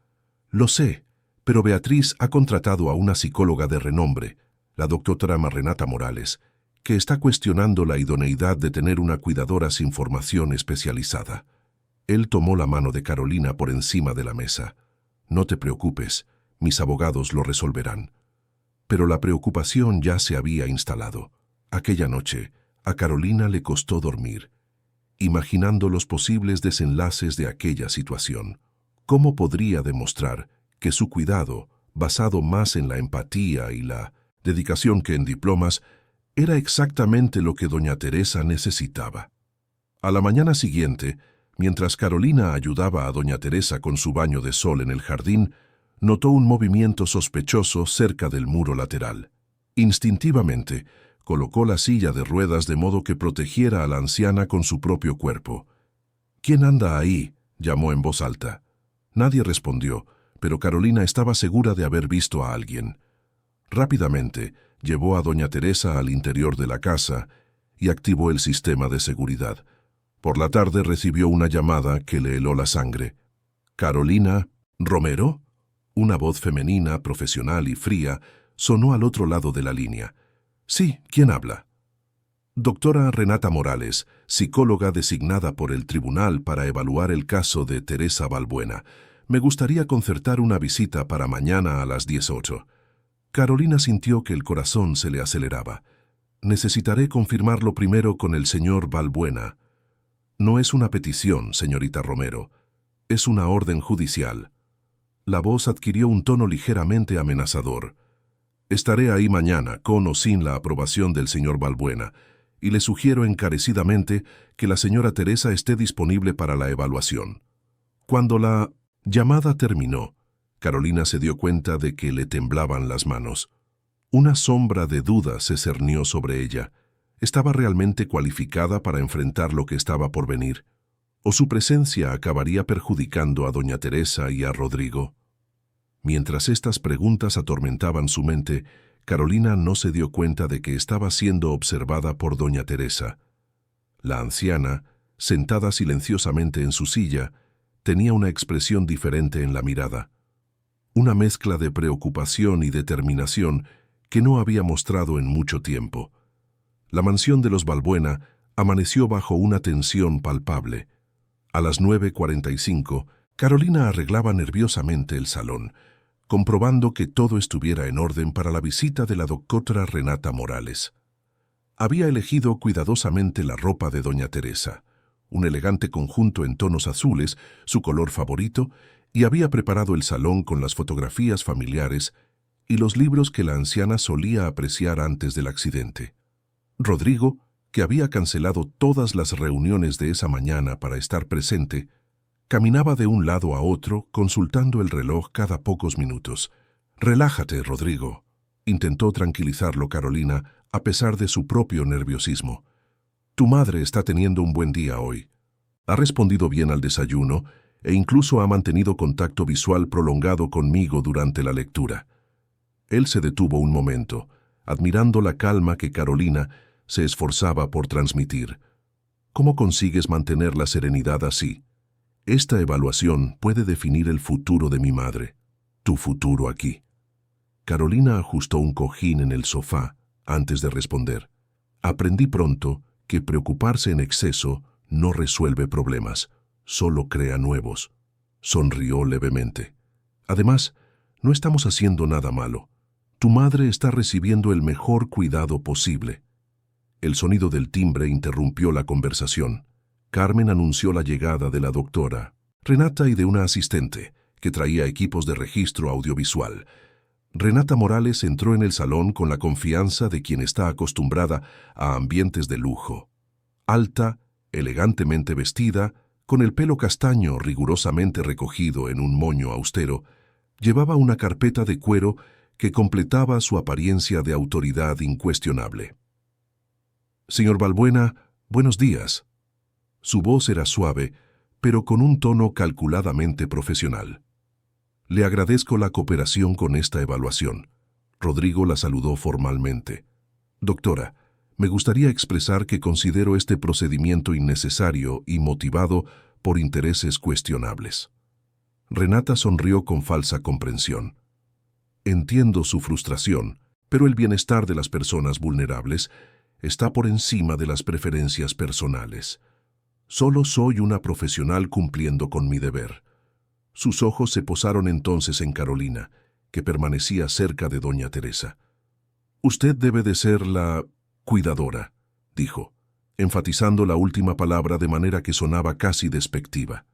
«Lo sé, pero Beatriz ha contratado a una psicóloga de renombre, la doctora Renata Morales, que está cuestionando la idoneidad de tener una cuidadora sin formación especializada». Él tomó la mano de Carolina por encima de la mesa. «No te preocupes, mis abogados lo resolverán». Pero la preocupación ya se había instalado. Aquella noche, a Carolina le costó dormir, imaginando los posibles desenlaces de aquella situación. ¿Cómo podría demostrar que su cuidado, basado más en la empatía y la dedicación que en diplomas, era exactamente lo que doña Teresa necesitaba? A la mañana siguiente, mientras Carolina ayudaba a doña Teresa con su baño de sol en el jardín, notó un movimiento sospechoso cerca del muro lateral. Instintivamente, colocó la silla de ruedas de modo que protegiera a la anciana con su propio cuerpo. «¿Quién anda ahí?», llamó en voz alta. Nadie respondió, pero Carolina estaba segura de haber visto a alguien. Rápidamente, llevó a doña Teresa al interior de la casa y activó el sistema de seguridad. Por la tarde recibió una llamada que le heló la sangre. «¿Carolina Romero?». Una voz femenina, profesional y fría, sonó al otro lado de la línea. «Sí, ¿quién habla?». «Doctora Renata Morales, psicóloga designada por el tribunal para evaluar el caso de Teresa Balbuena. Me gustaría concertar una visita para mañana a las 18». Carolina sintió que el corazón se le aceleraba. «Necesitaré confirmarlo primero con el señor Balbuena». «No es una petición, señorita Romero. Es una orden judicial». La voz adquirió un tono ligeramente amenazador. «Estaré ahí mañana, con o sin la aprobación del señor Balbuena, y le sugiero encarecidamente que la señora Teresa esté disponible para la evaluación». Cuando la llamada terminó, Carolina se dio cuenta de que le temblaban las manos. Una sombra de duda se cernió sobre ella. ¿Estaba realmente cualificada para enfrentar lo que estaba por venir? ¿O su presencia acabaría perjudicando a doña Teresa y a Rodrigo? Mientras estas preguntas atormentaban su mente, Carolina no se dio cuenta de que estaba siendo observada por doña Teresa. La anciana, sentada silenciosamente en su silla, tenía una expresión diferente en la mirada. Una mezcla de preocupación y determinación que no había mostrado en mucho tiempo. La mansión de los Balbuena amaneció bajo una tensión palpable. A las 9:45, Carolina arreglaba nerviosamente el salón, comprobando que todo estuviera en orden para la visita de la doctora Renata Morales. Había elegido cuidadosamente la ropa de doña Teresa, un elegante conjunto en tonos azules, su color favorito, y había preparado el salón con las fotografías familiares y los libros que la anciana solía apreciar antes del accidente. Rodrigo, que había cancelado todas las reuniones de esa mañana para estar presente, caminaba de un lado a otro consultando el reloj cada pocos minutos. «Relájate, Rodrigo», intentó tranquilizarlo Carolina a pesar de su propio nerviosismo. «Tu madre está teniendo un buen día hoy. Ha respondido bien al desayuno e incluso ha mantenido contacto visual prolongado conmigo durante la lectura». Él se detuvo un momento, admirando la calma que Carolina se esforzaba por transmitir. «¿Cómo consigues mantener la serenidad así? Esta evaluación puede definir el futuro de mi madre, tu futuro aquí». Carolina ajustó un cojín en el sofá antes de responder. «Aprendí pronto que preocuparse en exceso no resuelve problemas, solo crea nuevos». Sonrió levemente. «Además, no estamos haciendo nada malo. Tu madre está recibiendo el mejor cuidado posible». El sonido del timbre interrumpió la conversación. Carmen anunció la llegada de la doctora Renata y de una asistente, que traía equipos de registro audiovisual. Renata Morales entró en el salón con la confianza de quien está acostumbrada a ambientes de lujo. Alta, elegantemente vestida, con el pelo castaño rigurosamente recogido en un moño austero, llevaba una carpeta de cuero que completaba su apariencia de autoridad incuestionable. «Señor Balbuena, buenos días». Su voz era suave, pero con un tono calculadamente profesional. «Le agradezco la cooperación con esta evaluación». Rodrigo la saludó formalmente. «Doctora, me gustaría expresar que considero este procedimiento innecesario y motivado por intereses cuestionables». Renata sonrió con falsa comprensión. «Entiendo su frustración, pero el bienestar de las personas vulnerables está por encima de las preferencias personales. Solo soy una profesional cumpliendo con mi deber». Sus ojos se posaron entonces en Carolina, que permanecía cerca de doña Teresa. «Usted debe de ser la cuidadora», dijo, enfatizando la última palabra de manera que sonaba casi despectiva.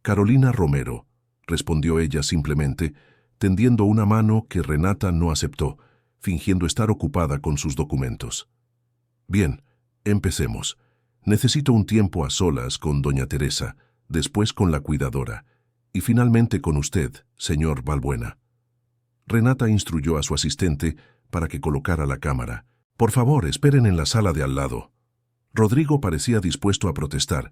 «Carolina Romero», respondió ella simplemente, tendiendo una mano que Renata no aceptó, fingiendo estar ocupada con sus documentos. «Bien, empecemos. Necesito un tiempo a solas con doña Teresa, después con la cuidadora, y finalmente con usted, señor Balbuena». Renata instruyó a su asistente para que colocara la cámara. «Por favor, esperen en la sala de al lado». Rodrigo parecía dispuesto a protestar,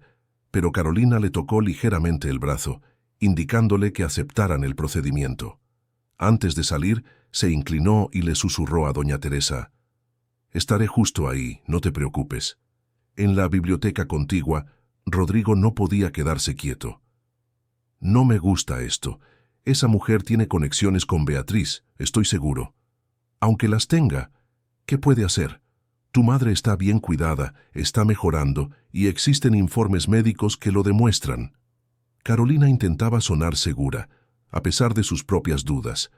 pero Carolina le tocó ligeramente el brazo, indicándole que aceptaran el procedimiento. Antes de salir, se inclinó y le susurró a doña Teresa: «Estaré justo ahí, no te preocupes». En la biblioteca contigua, Rodrigo no podía quedarse quieto. «No me gusta esto. Esa mujer tiene conexiones con Beatriz, estoy seguro. Aunque las tenga, ¿qué puede hacer? Tu madre está bien cuidada, está mejorando y existen informes médicos que lo demuestran». Carolina intentaba sonar segura, a pesar de sus propias dudas.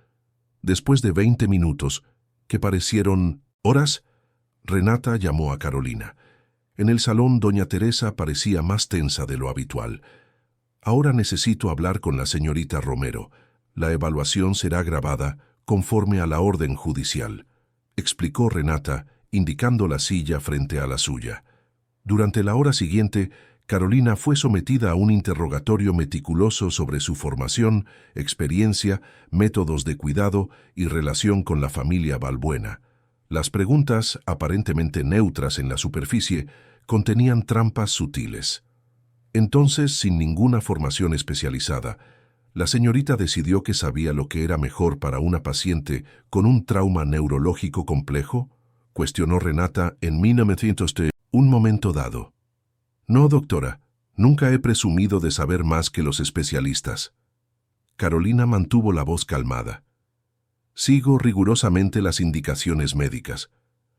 Después de 20 minutos, que parecieron horas, Renata llamó a Carolina. En el salón, doña Teresa parecía más tensa de lo habitual. «Ahora necesito hablar con la señorita Romero. La evaluación será grabada conforme a la orden judicial», explicó Renata, indicando la silla frente a la suya. Durante la hora siguiente, Carolina fue sometida a un interrogatorio meticuloso sobre su formación, experiencia, métodos de cuidado y relación con la familia Balbuena. Las preguntas, aparentemente neutras en la superficie, contenían trampas sutiles. Entonces, sin ninguna formación especializada, la señorita decidió que sabía lo que era mejor para una paciente con un trauma neurológico complejo, cuestionó Renata en 1900. Un momento dado. No, doctora, nunca he presumido de saber más que los especialistas. Carolina mantuvo la voz calmada. Sigo rigurosamente las indicaciones médicas.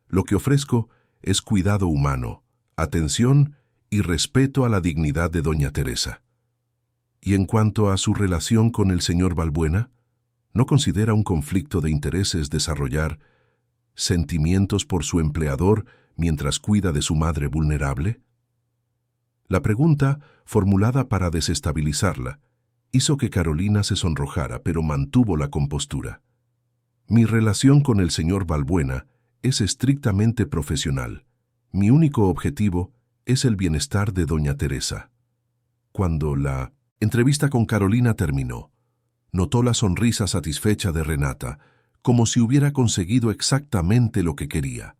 Lo que ofrezco es cuidado humano, atención y respeto a la dignidad de doña Teresa. Y en cuanto a su relación con el señor Balbuena, ¿no considera un conflicto de intereses desarrollar sentimientos por su empleador mientras cuida de su madre vulnerable? La pregunta, formulada para desestabilizarla, hizo que Carolina se sonrojara, pero mantuvo la compostura. Mi relación con el señor Balbuena es estrictamente profesional. Mi único objetivo es el bienestar de doña Teresa. Cuando la entrevista con Carolina terminó, notó la sonrisa satisfecha de Renata, como si hubiera conseguido exactamente lo que quería.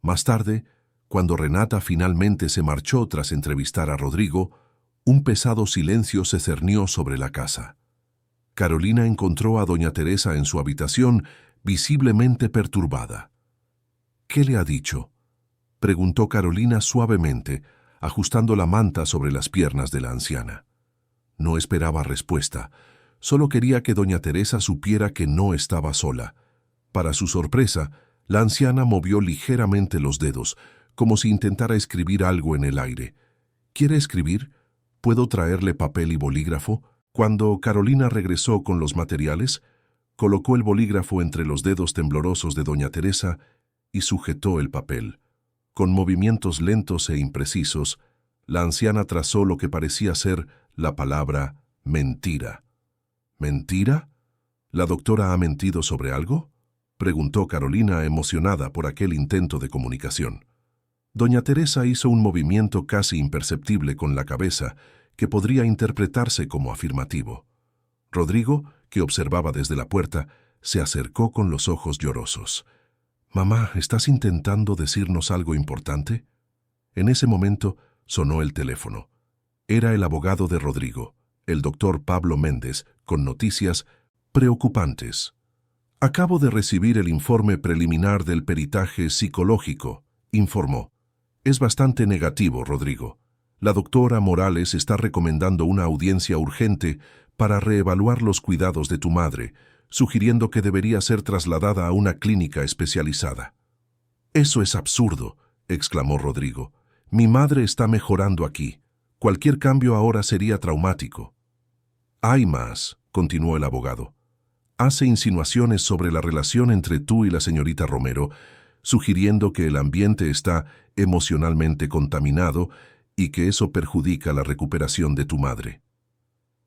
Más tarde, cuando Renata finalmente se marchó tras entrevistar a Rodrigo, un pesado silencio se cernió sobre la casa. Carolina encontró a doña Teresa en su habitación, visiblemente perturbada. «¿Qué le ha dicho?», preguntó Carolina suavemente, ajustando la manta sobre las piernas de la anciana. No esperaba respuesta, solo quería que doña Teresa supiera que no estaba sola. Para su sorpresa, la anciana movió ligeramente los dedos, como si intentara escribir algo en el aire. «¿Quiere escribir? ¿Puedo traerle papel y bolígrafo?». Cuando Carolina regresó con los materiales, colocó el bolígrafo entre los dedos temblorosos de doña Teresa y sujetó el papel. Con movimientos lentos e imprecisos, la anciana trazó lo que parecía ser la palabra mentira. ¿Mentira? ¿La doctora ha mentido sobre algo?, preguntó Carolina, emocionada por aquel intento de comunicación. Doña Teresa hizo un movimiento casi imperceptible con la cabeza que podría interpretarse como afirmativo. Rodrigo, que observaba desde la puerta, se acercó con los ojos llorosos. «Mamá, ¿estás intentando decirnos algo importante?». En ese momento sonó el teléfono. Era el abogado de Rodrigo, el doctor Pablo Méndez, con noticias preocupantes. «Acabo de recibir el informe preliminar del peritaje psicológico», informó. «Es bastante negativo, Rodrigo. La doctora Morales está recomendando una audiencia urgente para reevaluar los cuidados de tu madre, sugiriendo que debería ser trasladada a una clínica especializada». «Eso es absurdo», exclamó Rodrigo. «Mi madre está mejorando aquí. Cualquier cambio ahora sería traumático». «Hay más», continuó el abogado. «Hace insinuaciones sobre la relación entre tú y la señorita Romero, sugiriendo que el ambiente está emocionalmente contaminado y que eso perjudica la recuperación de tu madre».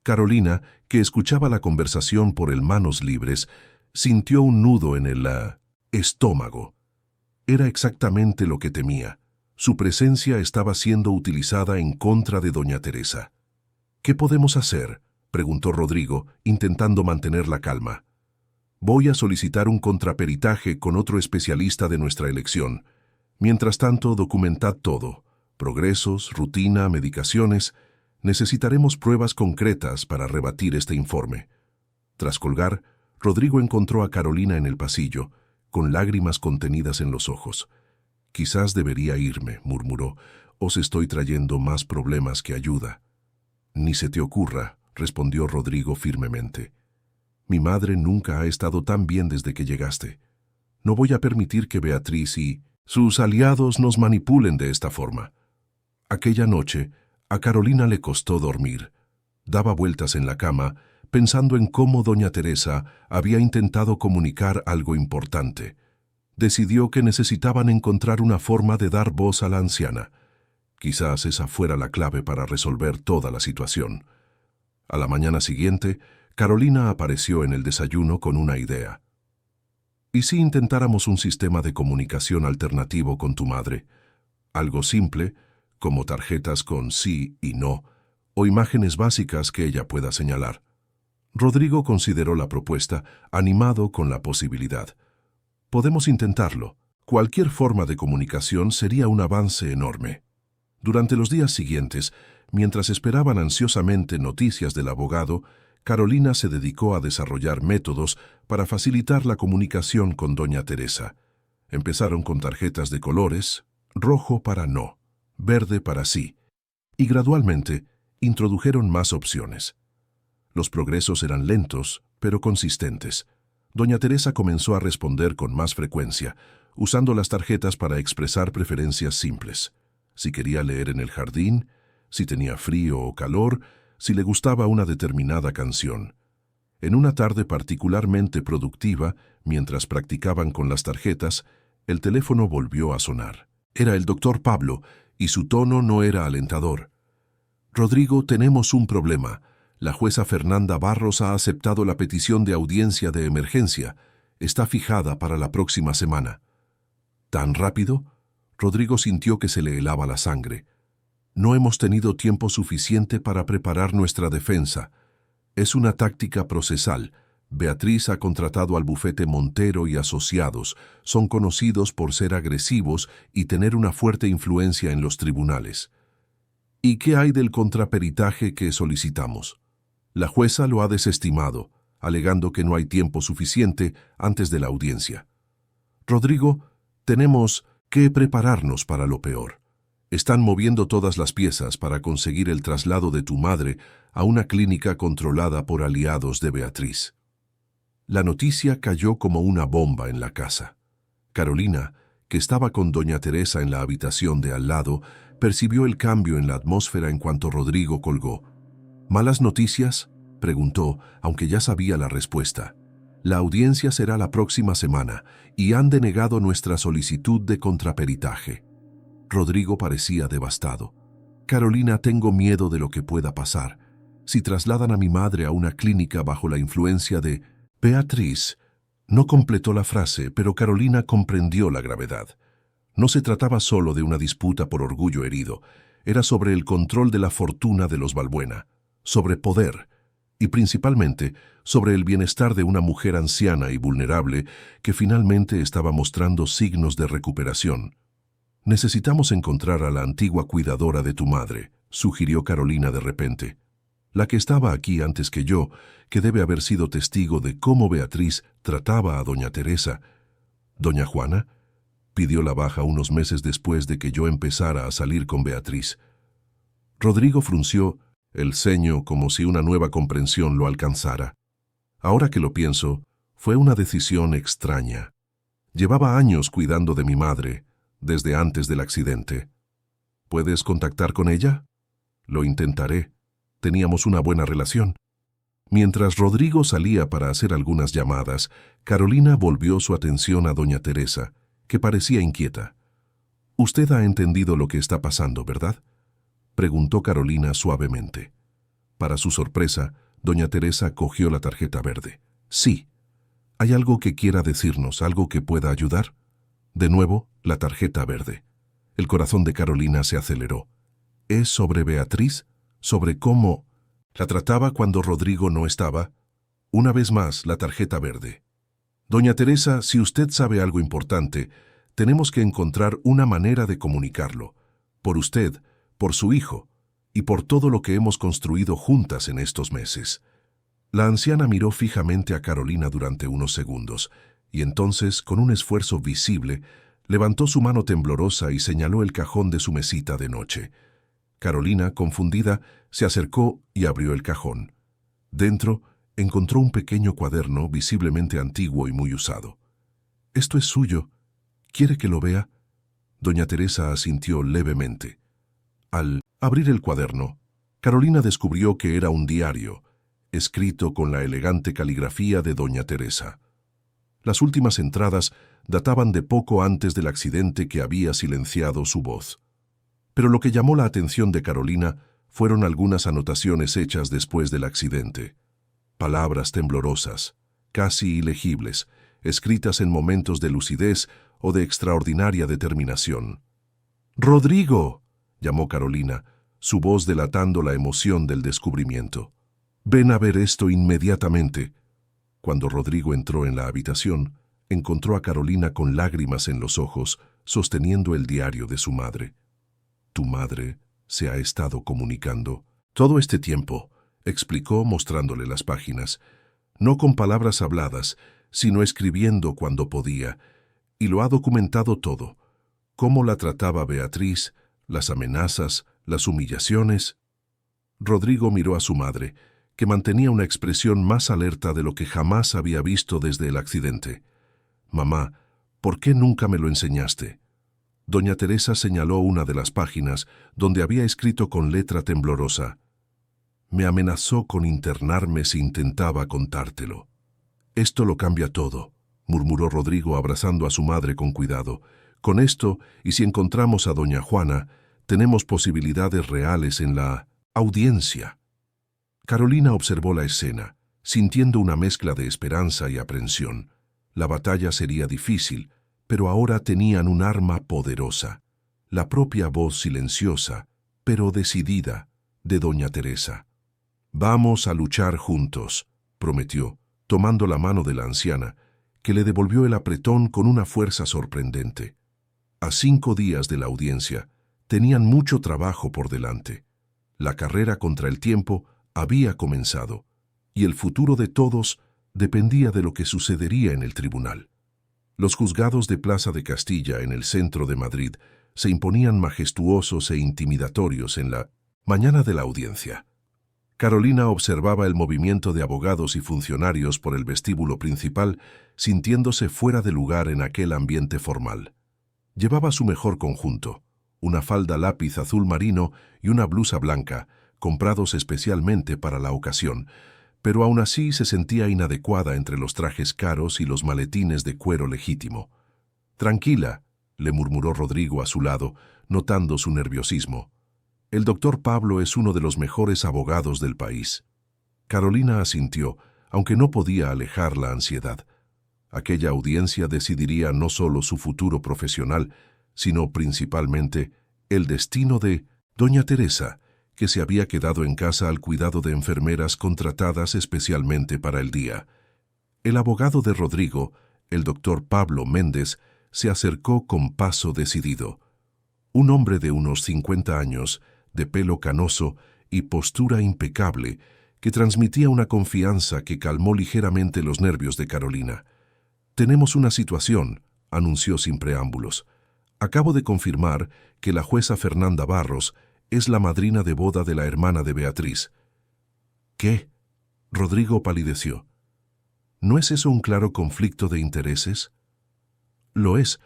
Carolina, que escuchaba la conversación por el manos libres, sintió un nudo en el estómago. Era exactamente lo que temía. Su presencia estaba siendo utilizada en contra de doña Teresa. «¿Qué podemos hacer?», preguntó Rodrigo, intentando mantener la calma. «Voy a solicitar un contraperitaje con otro especialista de nuestra elección. Mientras tanto, documentad todo. Progresos, rutina, medicaciones. Necesitaremos pruebas concretas para rebatir este informe». Tras colgar, Rodrigo encontró a Carolina en el pasillo, con lágrimas contenidas en los ojos. «Quizás debería irme», murmuró. «Os estoy trayendo más problemas que ayuda». «Ni se te ocurra», respondió Rodrigo firmemente. «Mi madre nunca ha estado tan bien desde que llegaste. No voy a permitir que Beatriz y sus aliados nos manipulen de esta forma». Aquella noche, a Carolina le costó dormir. Daba vueltas en la cama, pensando en cómo doña Teresa había intentado comunicar algo importante. Decidió que necesitaban encontrar una forma de dar voz a la anciana. Quizás esa fuera la clave para resolver toda la situación. A la mañana siguiente, Carolina apareció en el desayuno con una idea. ¿Y si intentáramos un sistema de comunicación alternativo con tu madre? Algo simple, como tarjetas con sí y no, o imágenes básicas que ella pueda señalar. Rodrigo consideró la propuesta, animado con la posibilidad. «Podemos intentarlo. Cualquier forma de comunicación sería un avance enorme». Durante los días siguientes, mientras esperaban ansiosamente noticias del abogado, Carolina se dedicó a desarrollar métodos para facilitar la comunicación con doña Teresa. Empezaron con tarjetas de colores: rojo para no, verde para sí, Y gradualmente introdujeron más opciones. Los progresos eran lentos, pero consistentes. Doña Teresa comenzó a responder con más frecuencia, usando las tarjetas para expresar preferencias simples. Si quería leer en el jardín, si tenía frío o calor, si le gustaba una determinada canción. En una tarde particularmente productiva, mientras practicaban con las tarjetas, el teléfono volvió a sonar. Era el doctor Pablo, y su tono no era alentador. «Rodrigo, tenemos un problema. La jueza Fernanda Barros ha aceptado la petición de audiencia de emergencia. Está fijada para la próxima semana». ¿Tan rápido? Rodrigo sintió que se le helaba la sangre. «No hemos tenido tiempo suficiente para preparar nuestra defensa. Es una táctica procesal. Beatriz ha contratado al bufete Montero y Asociados. Son conocidos por ser agresivos y tener una fuerte influencia en los tribunales». «¿Y qué hay del contraperitaje que solicitamos?» La jueza lo ha desestimado, alegando que no hay tiempo suficiente antes de la audiencia. «Rodrigo, tenemos que prepararnos para lo peor. Están moviendo todas las piezas para conseguir el traslado de tu madre a una clínica controlada por aliados de Beatriz». La noticia cayó como una bomba en la casa. Carolina, que estaba con doña Teresa en la habitación de al lado, percibió el cambio en la atmósfera en cuanto Rodrigo colgó. «¿Malas noticias?», preguntó, aunque ya sabía la respuesta. «La audiencia será la próxima semana y han denegado nuestra solicitud de contraperitaje». Rodrigo parecía devastado. «Carolina, tengo miedo de lo que pueda pasar. Si trasladan a mi madre a una clínica bajo la influencia de Beatriz». No completó la frase, pero Carolina comprendió la gravedad. No se trataba solo de una disputa por orgullo herido, era sobre el control de la fortuna de los Balbuena, sobre poder, y principalmente sobre el bienestar de una mujer anciana y vulnerable que finalmente estaba mostrando signos de recuperación. «Necesitamos encontrar a la antigua cuidadora de tu madre», sugirió Carolina de repente. «La que estaba aquí antes que yo, que debe haber sido testigo de cómo Beatriz trataba a doña Teresa». «¿Doña Juana?», pidió la baja unos meses después de que yo empezara a salir con Beatriz. Rodrigo frunció el ceño como si una nueva comprensión lo alcanzara. Ahora que lo pienso, fue una decisión extraña. Llevaba años cuidando de mi madre, desde antes del accidente. «¿Puedes contactar con ella?». «Lo intentaré. Teníamos una buena relación». Mientras Rodrigo salía para hacer algunas llamadas, Carolina volvió su atención a doña Teresa, que parecía inquieta. «Usted ha entendido lo que está pasando, ¿verdad?», preguntó Carolina suavemente. Para su sorpresa, doña Teresa cogió la tarjeta verde. «Sí. ¿Hay algo que quiera decirnos, algo que pueda ayudar?». De nuevo, la tarjeta verde. El corazón de Carolina se aceleró. «¿Es sobre Beatriz? ¿Sobre cómo la trataba cuando Rodrigo no estaba?». Una vez más, la tarjeta verde. «Doña Teresa, si usted sabe algo importante, tenemos que encontrar una manera de comunicarlo. Por usted, por su hijo, y por todo lo que hemos construido juntas en estos meses». La anciana miró fijamente a Carolina durante unos segundos, y entonces, con un esfuerzo visible, levantó su mano temblorosa y señaló el cajón de su mesita de noche. Carolina, confundida, se acercó y abrió el cajón. Dentro, encontró un pequeño cuaderno visiblemente antiguo y muy usado. «¿Esto es suyo? ¿Quiere que lo vea?». Doña Teresa asintió levemente. Al abrir el cuaderno, Carolina descubrió que era un diario, escrito con la elegante caligrafía de doña Teresa. Las últimas entradas databan de poco antes del accidente que había silenciado su voz. Pero lo que llamó la atención de Carolina fueron algunas anotaciones hechas después del accidente. Palabras temblorosas, casi ilegibles, escritas en momentos de lucidez o de extraordinaria determinación. «¡Rodrigo!», llamó Carolina, su voz delatando la emoción del descubrimiento. «Ven a ver esto inmediatamente». Cuando Rodrigo entró en la habitación, encontró a Carolina con lágrimas en los ojos, sosteniendo el diario de su madre. «Tu madre se ha estado comunicando todo este tiempo», explicó mostrándole las páginas, «no con palabras habladas, sino escribiendo cuando podía, y lo ha documentado todo. Cómo la trataba Beatriz, las amenazas, las humillaciones. Rodrigo miró a su madre, que mantenía una expresión más alerta de lo que jamás había visto desde el accidente. «Mamá, ¿por qué nunca me lo enseñaste?». Doña Teresa señaló una de las páginas donde había escrito con letra temblorosa: «Me amenazó con internarme si intentaba contártelo». «Esto lo cambia todo», murmuró Rodrigo abrazando a su madre con cuidado. «Con esto, y si encontramos a doña Juana, tenemos posibilidades reales en la audiencia». Carolina observó la escena, sintiendo una mezcla de esperanza y aprensión. La batalla sería difícil, pero ahora tenían un arma poderosa, la propia voz silenciosa, pero decidida, de doña Teresa. «Vamos a luchar juntos», prometió, tomando la mano de la anciana, que le devolvió el apretón con una fuerza sorprendente. A 5 días de la audiencia, tenían mucho trabajo por delante. La carrera contra el tiempo había comenzado, y el futuro de todos dependía de lo que sucedería en el tribunal. Los juzgados de Plaza de Castilla, en el centro de Madrid, se imponían majestuosos e intimidatorios en la mañana de la audiencia. Carolina observaba el movimiento de abogados y funcionarios por el vestíbulo principal, sintiéndose fuera de lugar en aquel ambiente formal. Llevaba su mejor conjunto, una falda lápiz azul marino y una blusa blanca, comprados especialmente para la ocasión, pero aún así se sentía inadecuada entre los trajes caros y los maletines de cuero legítimo. «Tranquila», le murmuró Rodrigo a su lado, notando su nerviosismo. «El doctor Pablo es uno de los mejores abogados del país». Carolina asintió, aunque no podía alejar la ansiedad. Aquella audiencia decidiría no solo su futuro profesional, sino principalmente el destino de doña Teresa, que se había quedado en casa al cuidado de enfermeras contratadas especialmente para el día. El abogado de Rodrigo, el doctor Pablo Méndez, se acercó con paso decidido. Un hombre de unos 50 años, de pelo canoso y postura impecable, que transmitía una confianza que calmó ligeramente los nervios de Carolina. «Tenemos una situación», anunció sin preámbulos. «Acabo de confirmar que la jueza Fernanda Barros es la madrina de boda de la hermana de Beatriz». «¿Qué?». Rodrigo palideció. «¿No es eso un claro conflicto de intereses?». «Lo es,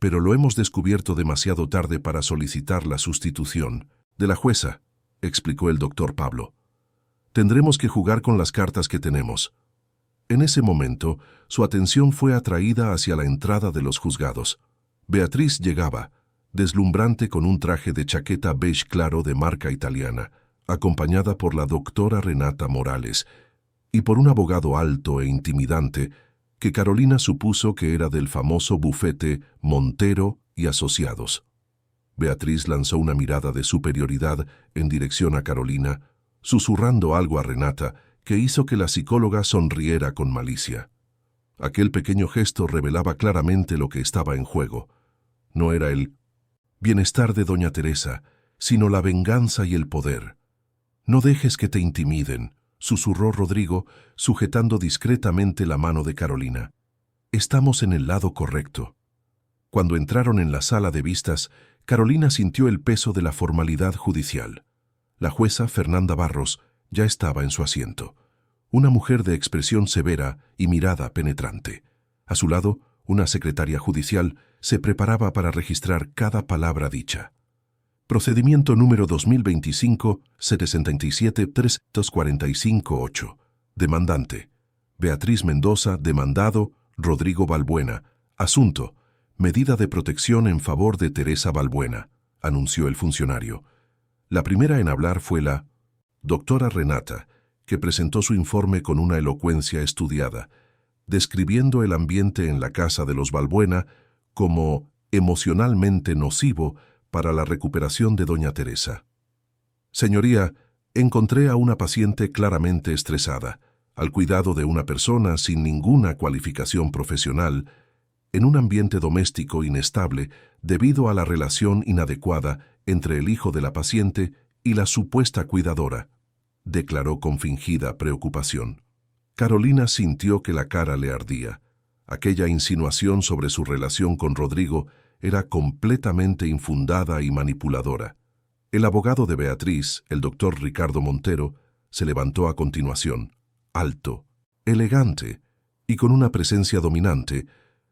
pero lo hemos descubierto demasiado tarde para solicitar la sustitución de la jueza», explicó el doctor Pablo. «Tendremos que jugar con las cartas que tenemos». En ese momento, su atención fue atraída hacia la entrada de los juzgados. Beatriz llegaba, deslumbrante con un traje de chaqueta beige claro de marca italiana, acompañada por la doctora Renata Morales y por un abogado alto e intimidante que Carolina supuso que era del famoso bufete Montero y Asociados. Beatriz lanzó una mirada de superioridad en dirección a Carolina, susurrando algo a Renata que hizo que la psicóloga sonriera con malicia. Aquel pequeño gesto revelaba claramente lo que estaba en juego. No era el bienestar de doña Teresa, sino la venganza y el poder. «No dejes que te intimiden», susurró Rodrigo, sujetando discretamente la mano de Carolina. «Estamos en el lado correcto». Cuando entraron en la sala de vistas, Carolina sintió el peso de la formalidad judicial. La jueza Fernanda Barros ya estaba en su asiento. Una mujer de expresión severa y mirada penetrante. A su lado, una secretaria judicial se preparaba para registrar cada palabra dicha. Procedimiento número 2025-77345-8. Demandante: Beatriz Mendoza. Demandado: Rodrigo Balbuena. Asunto: medida de protección en favor de Teresa Balbuena, anunció el funcionario. La primera en hablar fue la doctora Renata, que presentó su informe con una elocuencia estudiada, describiendo el ambiente en la casa de los Balbuena como emocionalmente nocivo para la recuperación de doña Teresa. «Señoría, encontré a una paciente claramente estresada, al cuidado de una persona sin ninguna cualificación profesional, en un ambiente doméstico inestable debido a la relación inadecuada entre el hijo de la paciente y la supuesta cuidadora», declaró con fingida preocupación. Carolina sintió que la cara le ardía. Aquella insinuación sobre su relación con Rodrigo era completamente infundada y manipuladora. El abogado de Beatriz, el doctor Ricardo Montero, se levantó a continuación, alto, elegante y con una presencia dominante.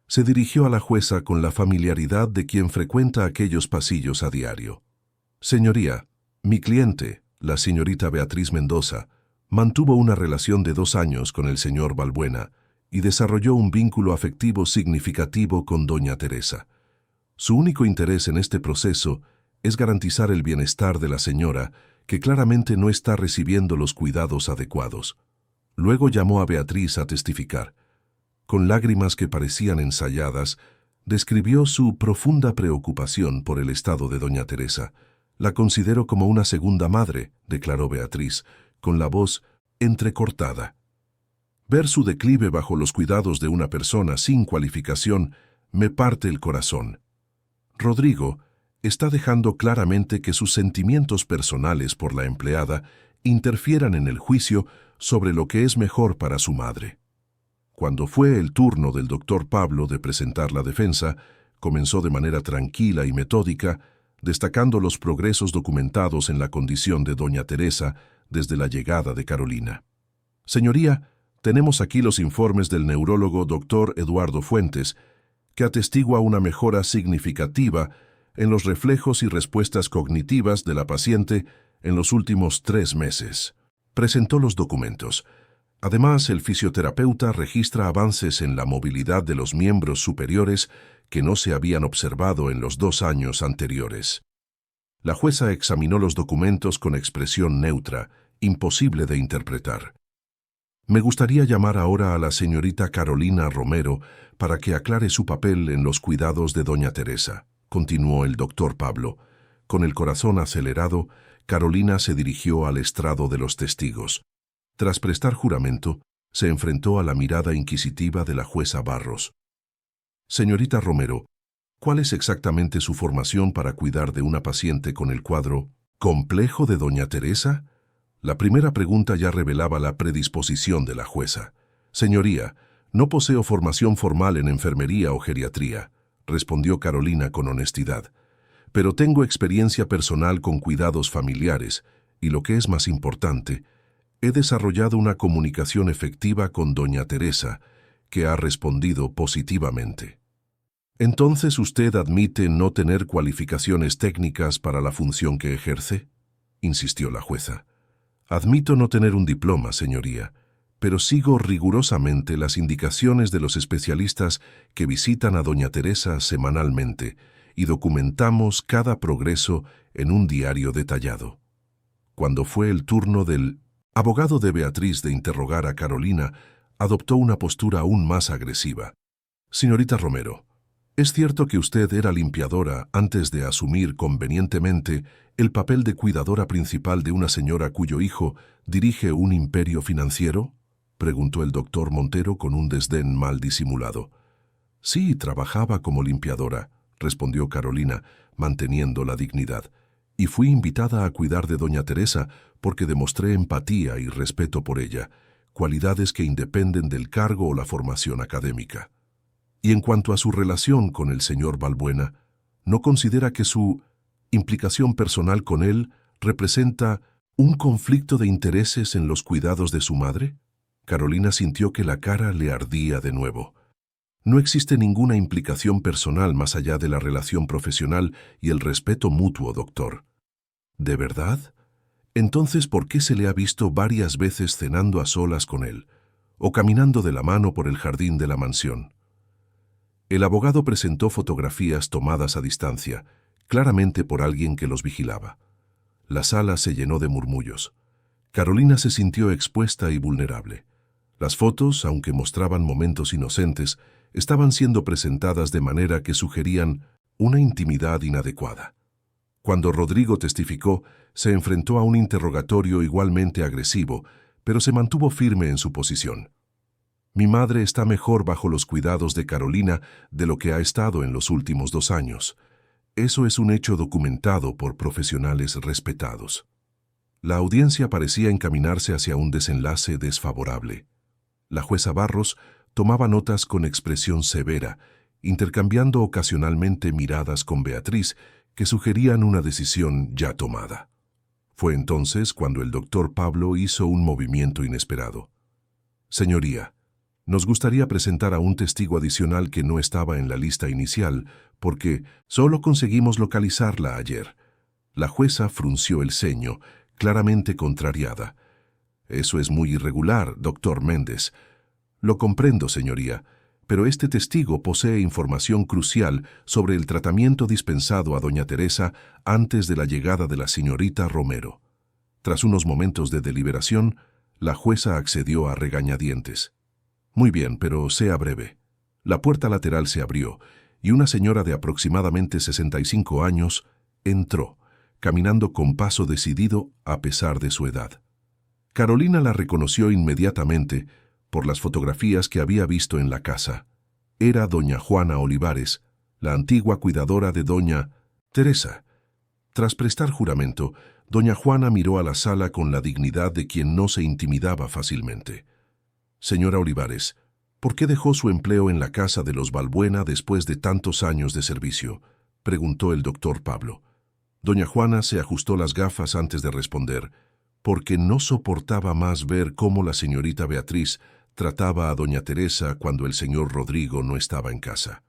Se dirigió a la jueza con la familiaridad de quien frecuenta aquellos pasillos a diario. Señoría, mi cliente, la señorita Beatriz Mendoza, mantuvo una relación de 2 años con el señor Balbuena y desarrolló un vínculo afectivo significativo con doña Teresa. Su único interés en este proceso es garantizar el bienestar de la señora, que claramente no está recibiendo los cuidados adecuados. Luego llamó a Beatriz a testificar. Con lágrimas que parecían ensayadas, describió su profunda preocupación por el estado de doña Teresa. La considero como una segunda madre, declaró Beatriz, con la voz entrecortada. Ver su declive bajo los cuidados de una persona sin cualificación me parte el corazón. Rodrigo está dejando claramente que sus sentimientos personales por la empleada interfieran en el juicio sobre lo que es mejor para su madre. Cuando fue el turno del doctor Pablo de presentar la defensa, comenzó de manera tranquila y metódica, destacando los progresos documentados en la condición de doña Teresa desde la llegada de Carolina. Señoría, tenemos aquí los informes del neurólogo doctor Eduardo Fuentes, que atestigua una mejora significativa en los reflejos y respuestas cognitivas de la paciente en los últimos 3 meses. Presentó los documentos. Además, el fisioterapeuta registra avances en la movilidad de los miembros superiores que no se habían observado en los 2 años anteriores. La jueza examinó los documentos con expresión neutra, imposible de interpretar. Me gustaría llamar ahora a la señorita Carolina Romero para que aclare su papel en los cuidados de doña Teresa, continuó el doctor Pablo. Con el corazón acelerado, Carolina se dirigió al estrado de los testigos. Tras prestar juramento, se enfrentó a la mirada inquisitiva de la jueza Barros. Señorita Romero, ¿cuál es exactamente su formación para cuidar de una paciente con el cuadro complejo de doña Teresa? La primera pregunta ya revelaba la predisposición de la jueza. Señoría, no poseo formación formal en enfermería o geriatría, respondió Carolina con honestidad, pero tengo experiencia personal con cuidados familiares y, lo que es más importante, he desarrollado una comunicación efectiva con doña Teresa, que ha respondido positivamente. ¿Entonces usted admite no tener cualificaciones técnicas para la función que ejerce?, insistió la jueza. Admito no tener un diploma, señoría, pero sigo rigurosamente las indicaciones de los especialistas que visitan a doña Teresa semanalmente y documentamos cada progreso en un diario detallado. Cuando fue el turno del abogado de Beatriz de interrogar a Carolina, adoptó una postura aún más agresiva. Señorita Romero, ¿es cierto que usted era limpiadora antes de asumir convenientemente el papel de cuidadora principal de una señora cuyo hijo dirige un imperio financiero?, preguntó el doctor Montero con un desdén mal disimulado. Sí, trabajaba como limpiadora, respondió Carolina, manteniendo la dignidad, y fui invitada a cuidar de doña Teresa porque demostré empatía y respeto por ella, cualidades que independen del cargo o la formación académica. Y en cuanto a su relación con el señor Balbuena, ¿no considera que su implicación personal con él representa un conflicto de intereses en los cuidados de su madre? Carolina sintió que la cara le ardía de nuevo. No existe ninguna implicación personal más allá de la relación profesional y el respeto mutuo, doctor. ¿De verdad? Entonces, ¿por qué se le ha visto varias veces cenando a solas con él, o caminando de la mano por el jardín de la mansión? El abogado presentó fotografías tomadas a distancia, claramente por alguien que los vigilaba. La sala se llenó de murmullos. Carolina se sintió expuesta y vulnerable. Las fotos, aunque mostraban momentos inocentes, estaban siendo presentadas de manera que sugerían una intimidad inadecuada. Cuando Rodrigo testificó, se enfrentó a un interrogatorio igualmente agresivo, pero se mantuvo firme en su posición. Mi madre está mejor bajo los cuidados de Carolina de lo que ha estado en los últimos 2 años. Eso es un hecho documentado por profesionales respetados. La audiencia parecía encaminarse hacia un desenlace desfavorable. La jueza Barros tomaba notas con expresión severa, intercambiando ocasionalmente miradas con Beatriz, que sugerían una decisión ya tomada. Fue entonces cuando el doctor Pablo hizo un movimiento inesperado. Señoría, nos gustaría presentar a un testigo adicional que no estaba en la lista inicial, porque solo conseguimos localizarla ayer. La jueza frunció el ceño, claramente contrariada. Eso es muy irregular, doctor Méndez. Lo comprendo, señoría, pero este testigo posee información crucial sobre el tratamiento dispensado a doña Teresa antes de la llegada de la señorita Romero. Tras unos momentos de deliberación, la jueza accedió a regañadientes. Muy bien, pero sea breve. La puerta lateral se abrió y una señora de aproximadamente 65 años entró, caminando con paso decidido a pesar de su edad. Carolina la reconoció inmediatamente por las fotografías que había visto en la casa. Era doña Juana Olivares, la antigua cuidadora de doña Teresa. Tras prestar juramento, doña Juana miró a la sala con la dignidad de quien no se intimidaba fácilmente. Señora Olivares, ¿por qué dejó su empleo en la casa de los Balbuena después de tantos años de servicio?, preguntó el doctor Pablo. Doña Juana se ajustó las gafas antes de responder, porque no soportaba más ver cómo la señorita Beatriz trataba a doña Teresa cuando el señor Rodrigo no estaba en casa.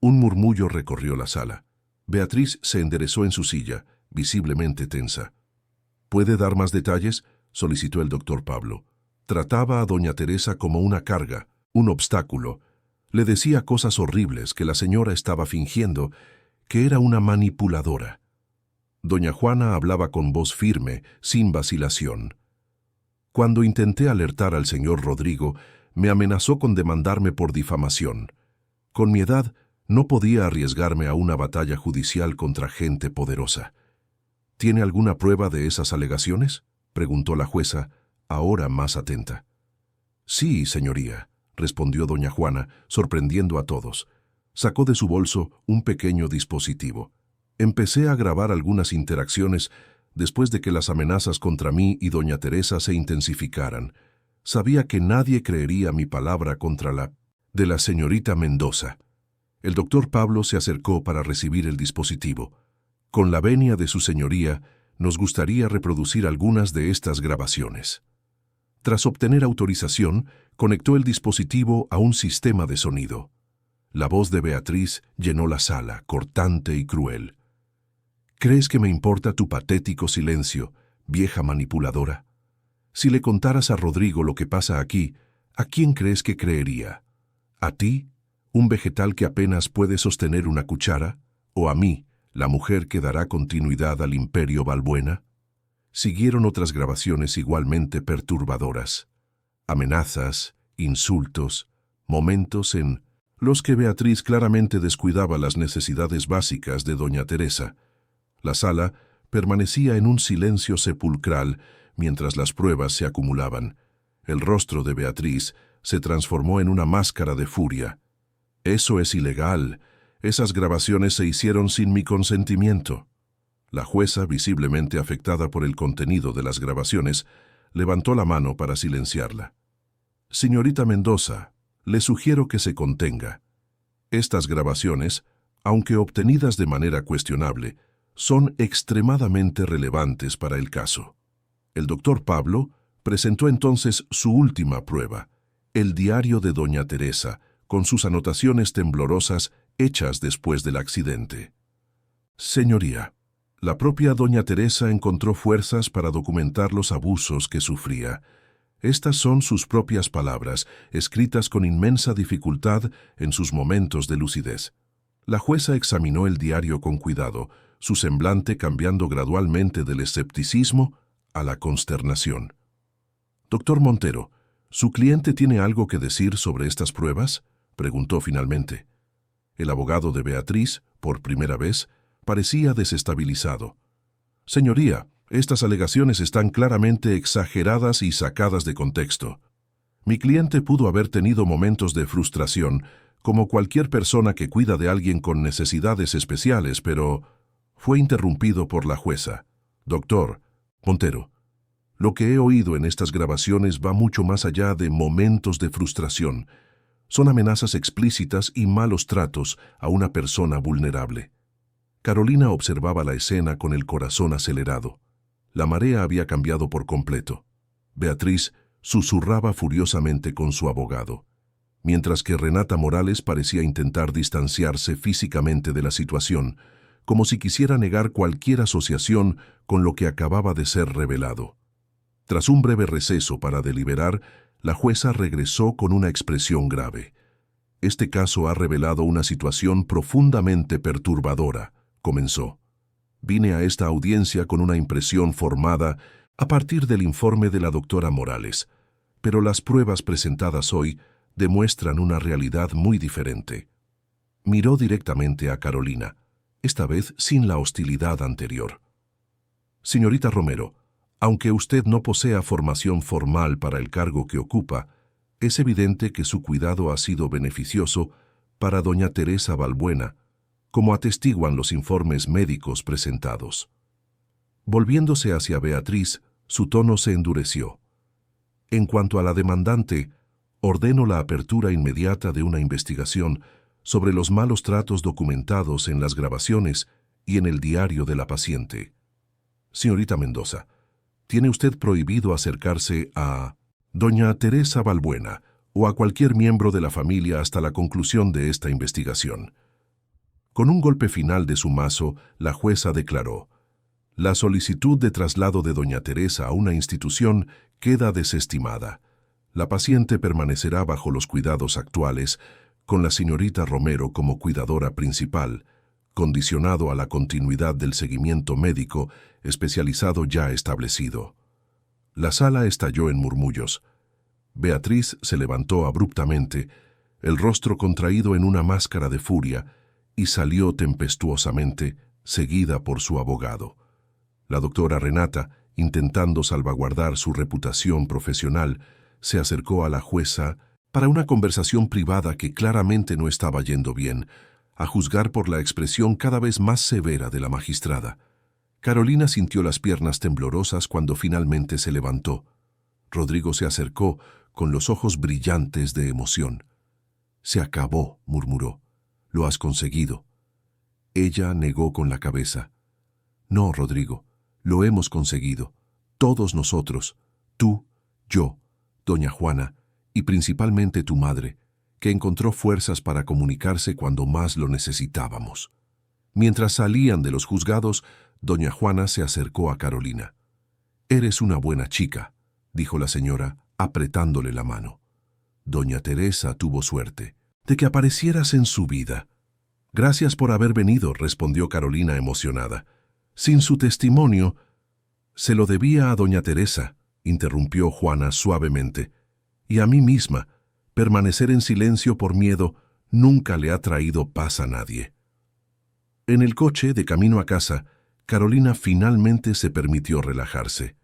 Un murmullo recorrió la sala. Beatriz se enderezó en su silla, visiblemente tensa. ¿Puede dar más detalles?, solicitó el doctor Pablo. Trataba a doña Teresa como una carga, un obstáculo. Le decía cosas horribles que la señora estaba fingiendo, que era una manipuladora. Doña Juana hablaba con voz firme, sin vacilación. Cuando intenté alertar al señor Rodrigo, me amenazó con demandarme por difamación. Con mi edad, no podía arriesgarme a una batalla judicial contra gente poderosa. ¿Tiene alguna prueba de esas alegaciones?, preguntó la jueza, ahora más atenta. Sí, señoría, respondió doña Juana, sorprendiendo a todos. Sacó de su bolso un pequeño dispositivo. Empecé a grabar algunas interacciones después de que las amenazas contra mí y doña Teresa se intensificaran. Sabía que nadie creería mi palabra contra la de la señorita Mendoza. El doctor Pablo se acercó para recibir el dispositivo. Con la venia de su señoría, nos gustaría reproducir algunas de estas grabaciones. Tras obtener autorización, conectó el dispositivo a un sistema de sonido. La voz de Beatriz llenó la sala, cortante y cruel. ¿Crees que me importa tu patético silencio, vieja manipuladora? Si le contaras a Rodrigo lo que pasa aquí, ¿a quién crees que creería? ¿A ti, un vegetal que apenas puede sostener una cuchara? ¿O a mí, la mujer que dará continuidad al imperio Balbuena? Siguieron otras grabaciones igualmente perturbadoras. Amenazas, insultos, momentos en los que Beatriz claramente descuidaba las necesidades básicas de doña Teresa. La sala permanecía en un silencio sepulcral mientras las pruebas se acumulaban. El rostro de Beatriz se transformó en una máscara de furia. «Eso es ilegal. Esas grabaciones se hicieron sin mi consentimiento». La jueza, visiblemente afectada por el contenido de las grabaciones, levantó la mano para silenciarla. «Señorita Mendoza, le sugiero que se contenga. Estas grabaciones, aunque obtenidas de manera cuestionable, son extremadamente relevantes para el caso». El doctor Pablo presentó entonces su última prueba, el diario de doña Teresa, con sus anotaciones temblorosas hechas después del accidente. «Señoría, la propia doña Teresa encontró fuerzas para documentar los abusos que sufría. Estas son sus propias palabras, escritas con inmensa dificultad en sus momentos de lucidez». La jueza examinó el diario con cuidado, su semblante cambiando gradualmente del escepticismo a la consternación. «Doctor Montero, ¿su cliente tiene algo que decir sobre estas pruebas?», preguntó finalmente. El abogado de Beatriz, por primera vez, parecía desestabilizado. «Señoría, estas alegaciones están claramente exageradas y sacadas de contexto. Mi cliente pudo haber tenido momentos de frustración, como cualquier persona que cuida de alguien con necesidades especiales, pero fue interrumpido por la jueza. Doctor Montero, lo que he oído en estas grabaciones va mucho más allá de momentos de frustración. Son amenazas explícitas y malos tratos a una persona vulnerable. Carolina observaba la escena con el corazón acelerado. La marea había cambiado por completo. Beatriz susurraba furiosamente con su abogado, mientras que Renata Morales parecía intentar distanciarse físicamente de la situación, como si quisiera negar cualquier asociación con lo que acababa de ser revelado. Tras un breve receso para deliberar, la jueza regresó con una expresión grave. «Este caso ha revelado una situación profundamente perturbadora», comenzó. «Vine a esta audiencia con una impresión formada a partir del informe de la doctora Morales, pero las pruebas presentadas hoy demuestran una realidad muy diferente». Miró directamente a Carolina, esta vez sin la hostilidad anterior. «Señorita Romero, aunque usted no posea formación formal para el cargo que ocupa, es evidente que su cuidado ha sido beneficioso para doña Teresa Balbuena, como atestiguan los informes médicos presentados». Volviéndose hacia Beatriz, su tono se endureció. «En cuanto a la demandante, ordeno la apertura inmediata de una investigación sobre los malos tratos documentados en las grabaciones y en el diario de la paciente. Señorita Mendoza, tiene usted prohibido acercarse a doña Teresa Balbuena o a cualquier miembro de la familia hasta la conclusión de esta investigación». Con un golpe final de su mazo, la jueza declaró: «La solicitud de traslado de doña Teresa a una institución queda desestimada. La paciente permanecerá bajo los cuidados actuales, con la señorita Romero como cuidadora principal, condicionado a la continuidad del seguimiento médico especializado ya establecido». La sala estalló en murmullos. Beatriz se levantó abruptamente, el rostro contraído en una máscara de furia, y salió tempestuosamente, seguida por su abogado. La doctora Renata, intentando salvaguardar su reputación profesional, se acercó a la jueza para una conversación privada que claramente no estaba yendo bien, a juzgar por la expresión cada vez más severa de la magistrada. Carolina sintió las piernas temblorosas cuando finalmente se levantó. Rodrigo se acercó, con los ojos brillantes de emoción. «Se acabó», murmuró. «Lo has conseguido». Ella negó con la cabeza. «No, Rodrigo, lo hemos conseguido. Todos nosotros, tú, yo, doña Juana, y principalmente tu madre, que encontró fuerzas para comunicarse cuando más lo necesitábamos». Mientras salían de los juzgados, doña Juana se acercó a Carolina. «Eres una buena chica», dijo la señora, apretándole la mano. «Doña Teresa tuvo suerte de que aparecieras en su vida». «Gracias por haber venido», respondió Carolina emocionada. «Sin su testimonio...» «Se lo debía a doña Teresa», interrumpió Juana suavemente. «Y a mí misma. Permanecer en silencio por miedo nunca le ha traído paz a nadie». En el coche, de camino a casa, Carolina finalmente se permitió relajarse.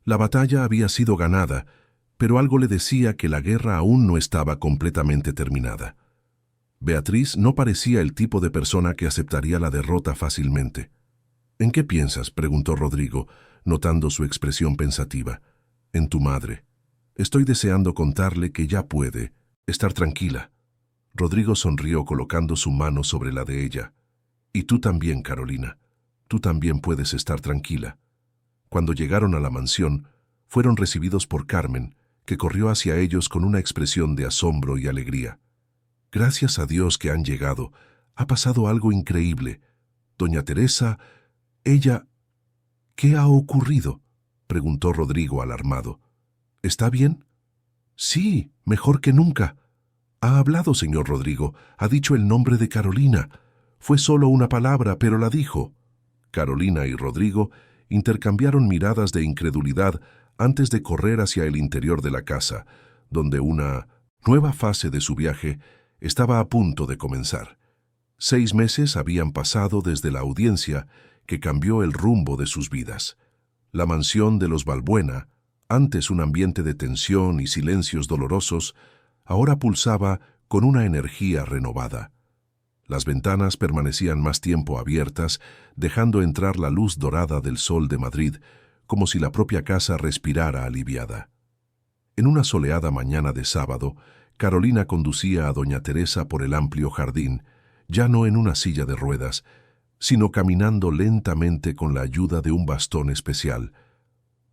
La batalla había sido ganada, pero algo le decía que la guerra aún no estaba completamente terminada. Beatriz no parecía el tipo de persona que aceptaría la derrota fácilmente. «¿En qué piensas?», preguntó Rodrigo, notando su expresión pensativa. «En tu madre. Estoy deseando contarle que ya puede estar tranquila». Rodrigo sonrió colocando su mano sobre la de ella. «Y tú también, Carolina. Tú también puedes estar tranquila». Cuando llegaron a la mansión, fueron recibidos por Carmen, que corrió hacia ellos con una expresión de asombro y alegría. «Gracias a Dios que han llegado. Ha pasado algo increíble. Doña Teresa, ella...» «¿Qué ha ocurrido?», preguntó Rodrigo alarmado. «¿Está bien?». «Sí, mejor que nunca». «Ha hablado, señor Rodrigo. Ha dicho el nombre de Carolina. Fue solo una palabra, pero la dijo». Carolina y Rodrigo intercambiaron miradas de incredulidad antes de correr hacia el interior de la casa, donde una nueva fase de su viaje estaba a punto de comenzar. 6 meses habían pasado desde la audiencia que cambió el rumbo de sus vidas. La mansión de los Balbuena, antes un ambiente de tensión y silencios dolorosos, ahora pulsaba con una energía renovada. Las ventanas permanecían más tiempo abiertas, dejando entrar la luz dorada del sol de Madrid, como si la propia casa respirara aliviada. En una soleada mañana de sábado, Carolina conducía a doña Teresa por el amplio jardín, ya no en una silla de ruedas, sino caminando lentamente con la ayuda de un bastón especial.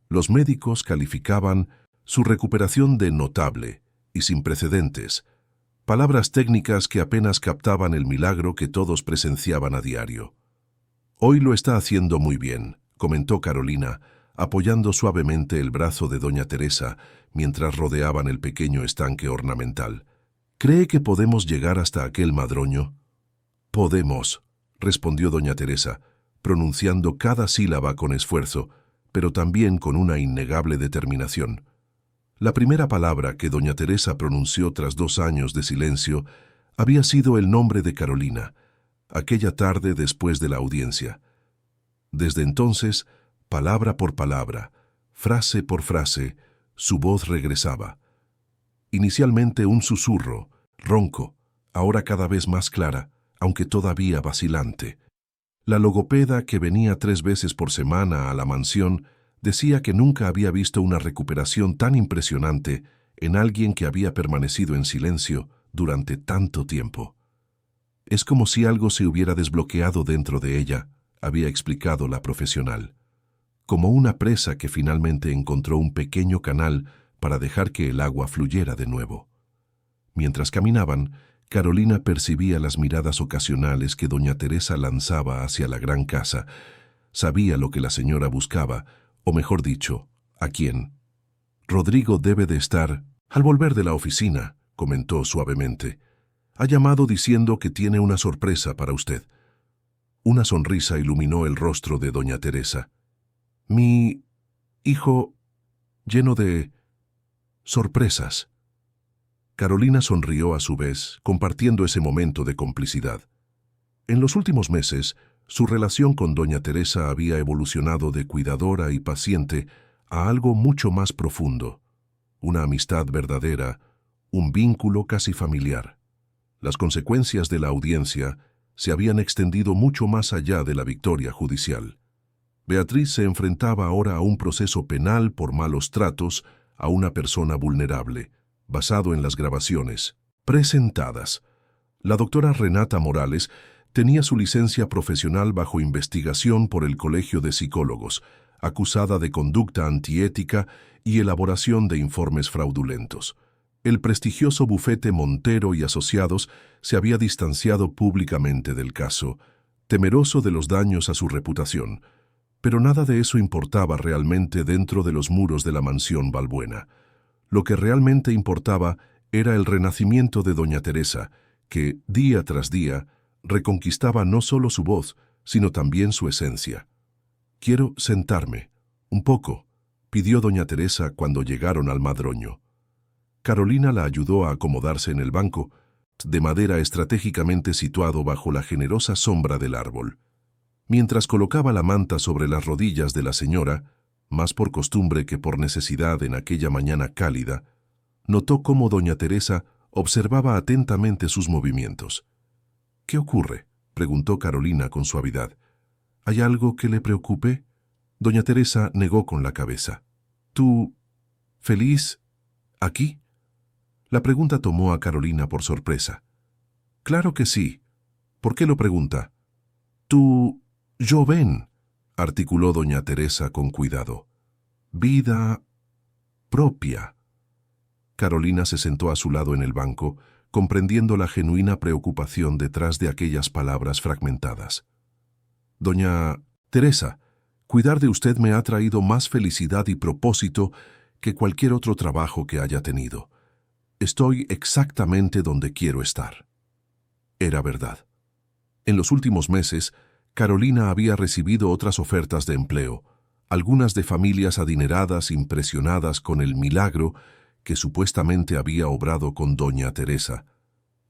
Los médicos calificaban su recuperación de notable y sin precedentes, palabras técnicas que apenas captaban el milagro que todos presenciaban a diario. «Hoy lo está haciendo muy bien», comentó Carolina, apoyando suavemente el brazo de doña Teresa mientras rodeaban el pequeño estanque ornamental. «¿Cree que podemos llegar hasta aquel madroño?» «Podemos», respondió doña Teresa, pronunciando cada sílaba con esfuerzo, pero también con una innegable determinación. La primera palabra que doña Teresa pronunció tras 2 años de silencio había sido el nombre de Carolina, aquella tarde después de la audiencia. Desde entonces, palabra por palabra, frase por frase, su voz regresaba. Inicialmente un susurro, ronco, ahora cada vez más clara, aunque todavía vacilante. La logopeda, que venía 3 veces por semana a la mansión, decía que nunca había visto una recuperación tan impresionante en alguien que había permanecido en silencio durante tanto tiempo. «Es como si algo se hubiera desbloqueado dentro de ella», había explicado la profesional. «Como una presa que finalmente encontró un pequeño canal para dejar que el agua fluyera de nuevo». Mientras caminaban, Carolina percibía las miradas ocasionales que doña Teresa lanzaba hacia la gran casa. Sabía lo que la señora buscaba, o mejor dicho, ¿a quién? «Rodrigo debe de estar al volver de la oficina», comentó suavemente. «Ha llamado diciendo que tiene una sorpresa para usted». Una sonrisa iluminó el rostro de doña Teresa. «Mi hijo lleno de sorpresas». Carolina sonrió a su vez, compartiendo ese momento de complicidad. En los últimos meses, su relación con doña Teresa había evolucionado de cuidadora y paciente a algo mucho más profundo, una amistad verdadera, un vínculo casi familiar. Las consecuencias de la audiencia se habían extendido mucho más allá de la victoria judicial. Beatriz se enfrentaba ahora a un proceso penal por malos tratos a una persona vulnerable, basado en las grabaciones presentadas. La doctora Renata Morales tenía su licencia profesional bajo investigación por el Colegio de Psicólogos, acusada de conducta antiética y elaboración de informes fraudulentos. El prestigioso bufete Montero y Asociados se había distanciado públicamente del caso, temeroso de los daños a su reputación, pero nada de eso importaba realmente dentro de los muros de la mansión Balbuena. Lo que realmente importaba era el renacimiento de doña Teresa, que, día tras día, reconquistaba no solo su voz, sino también su esencia. «Quiero sentarme, un poco», pidió doña Teresa cuando llegaron al madroño. Carolina la ayudó a acomodarse en el banco, de madera estratégicamente situado bajo la generosa sombra del árbol. Mientras colocaba la manta sobre las rodillas de la señora, más por costumbre que por necesidad en aquella mañana cálida, notó cómo doña Teresa observaba atentamente sus movimientos. «¿Qué ocurre?», preguntó Carolina con suavidad. «¿Hay algo que le preocupe?». Doña Teresa negó con la cabeza. «¿Tú, feliz, aquí?». La pregunta tomó a Carolina por sorpresa. «Claro que sí. ¿Por qué lo pregunta?». «Tú, yo ven», articuló doña Teresa con cuidado. «Vida propia». Carolina se sentó a su lado en el banco, comprendiendo la genuina preocupación detrás de aquellas palabras fragmentadas. «Doña Teresa, cuidar de usted me ha traído más felicidad y propósito que cualquier otro trabajo que haya tenido. Estoy exactamente donde quiero estar». Era verdad. En los últimos meses, Carolina había recibido otras ofertas de empleo, algunas de familias adineradas impresionadas con el milagro que supuestamente había obrado con doña Teresa,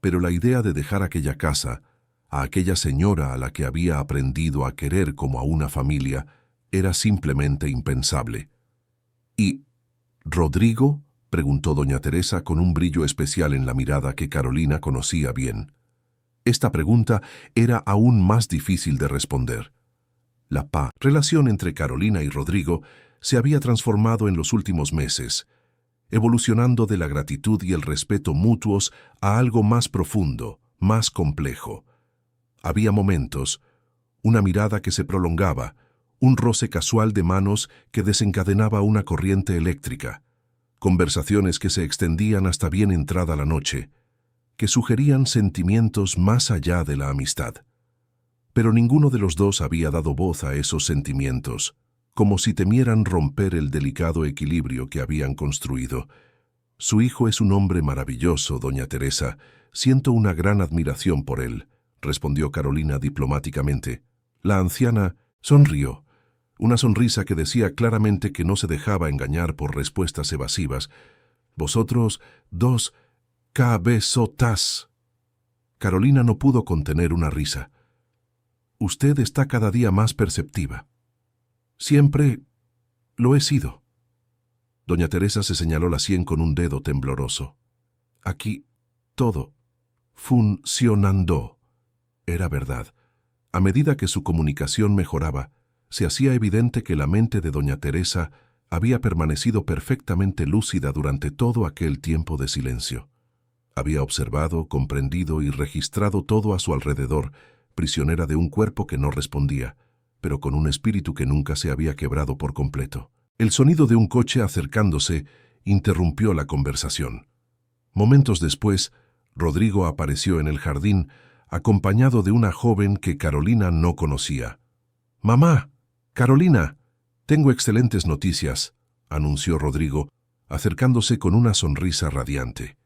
pero la idea de dejar aquella casa, a aquella señora a la que había aprendido a querer como a una familia, era simplemente impensable. «¿Y Rodrigo?», preguntó doña Teresa con un brillo especial en la mirada que Carolina conocía bien. Esta pregunta era aún más difícil de responder. La relación entre Carolina y Rodrigo se había transformado en los últimos meses, evolucionando de la gratitud y el respeto mutuos a algo más profundo, más complejo. Había momentos, una mirada que se prolongaba, un roce casual de manos que desencadenaba una corriente eléctrica, conversaciones que se extendían hasta bien entrada la noche, que sugerían sentimientos más allá de la amistad. Pero ninguno de los dos había dado voz a esos sentimientos, como si temieran romper el delicado equilibrio que habían construido. Su hijo es un hombre maravilloso, doña Teresa. Siento una gran admiración por él, respondió Carolina diplomáticamente. La anciana sonrió, una sonrisa que decía claramente que no se dejaba engañar por respuestas evasivas. Vosotros dos cabezotas. Carolina no pudo contener una risa. Usted está cada día más perceptiva. Siempre lo he sido. Doña Teresa se señaló la sien con un dedo tembloroso. Aquí, todo, funcionando. Era verdad. A medida que su comunicación mejoraba, se hacía evidente que la mente de doña Teresa había permanecido perfectamente lúcida durante todo aquel tiempo de silencio. Había observado, comprendido y registrado todo a su alrededor, prisionera de un cuerpo que no respondía, pero con un espíritu que nunca se había quebrado por completo. El sonido de un coche acercándose interrumpió la conversación. Momentos después, Rodrigo apareció en el jardín, acompañado de una joven que Carolina no conocía. «Mamá, Carolina, tengo excelentes noticias», anunció Rodrigo, acercándose con una sonrisa radiante.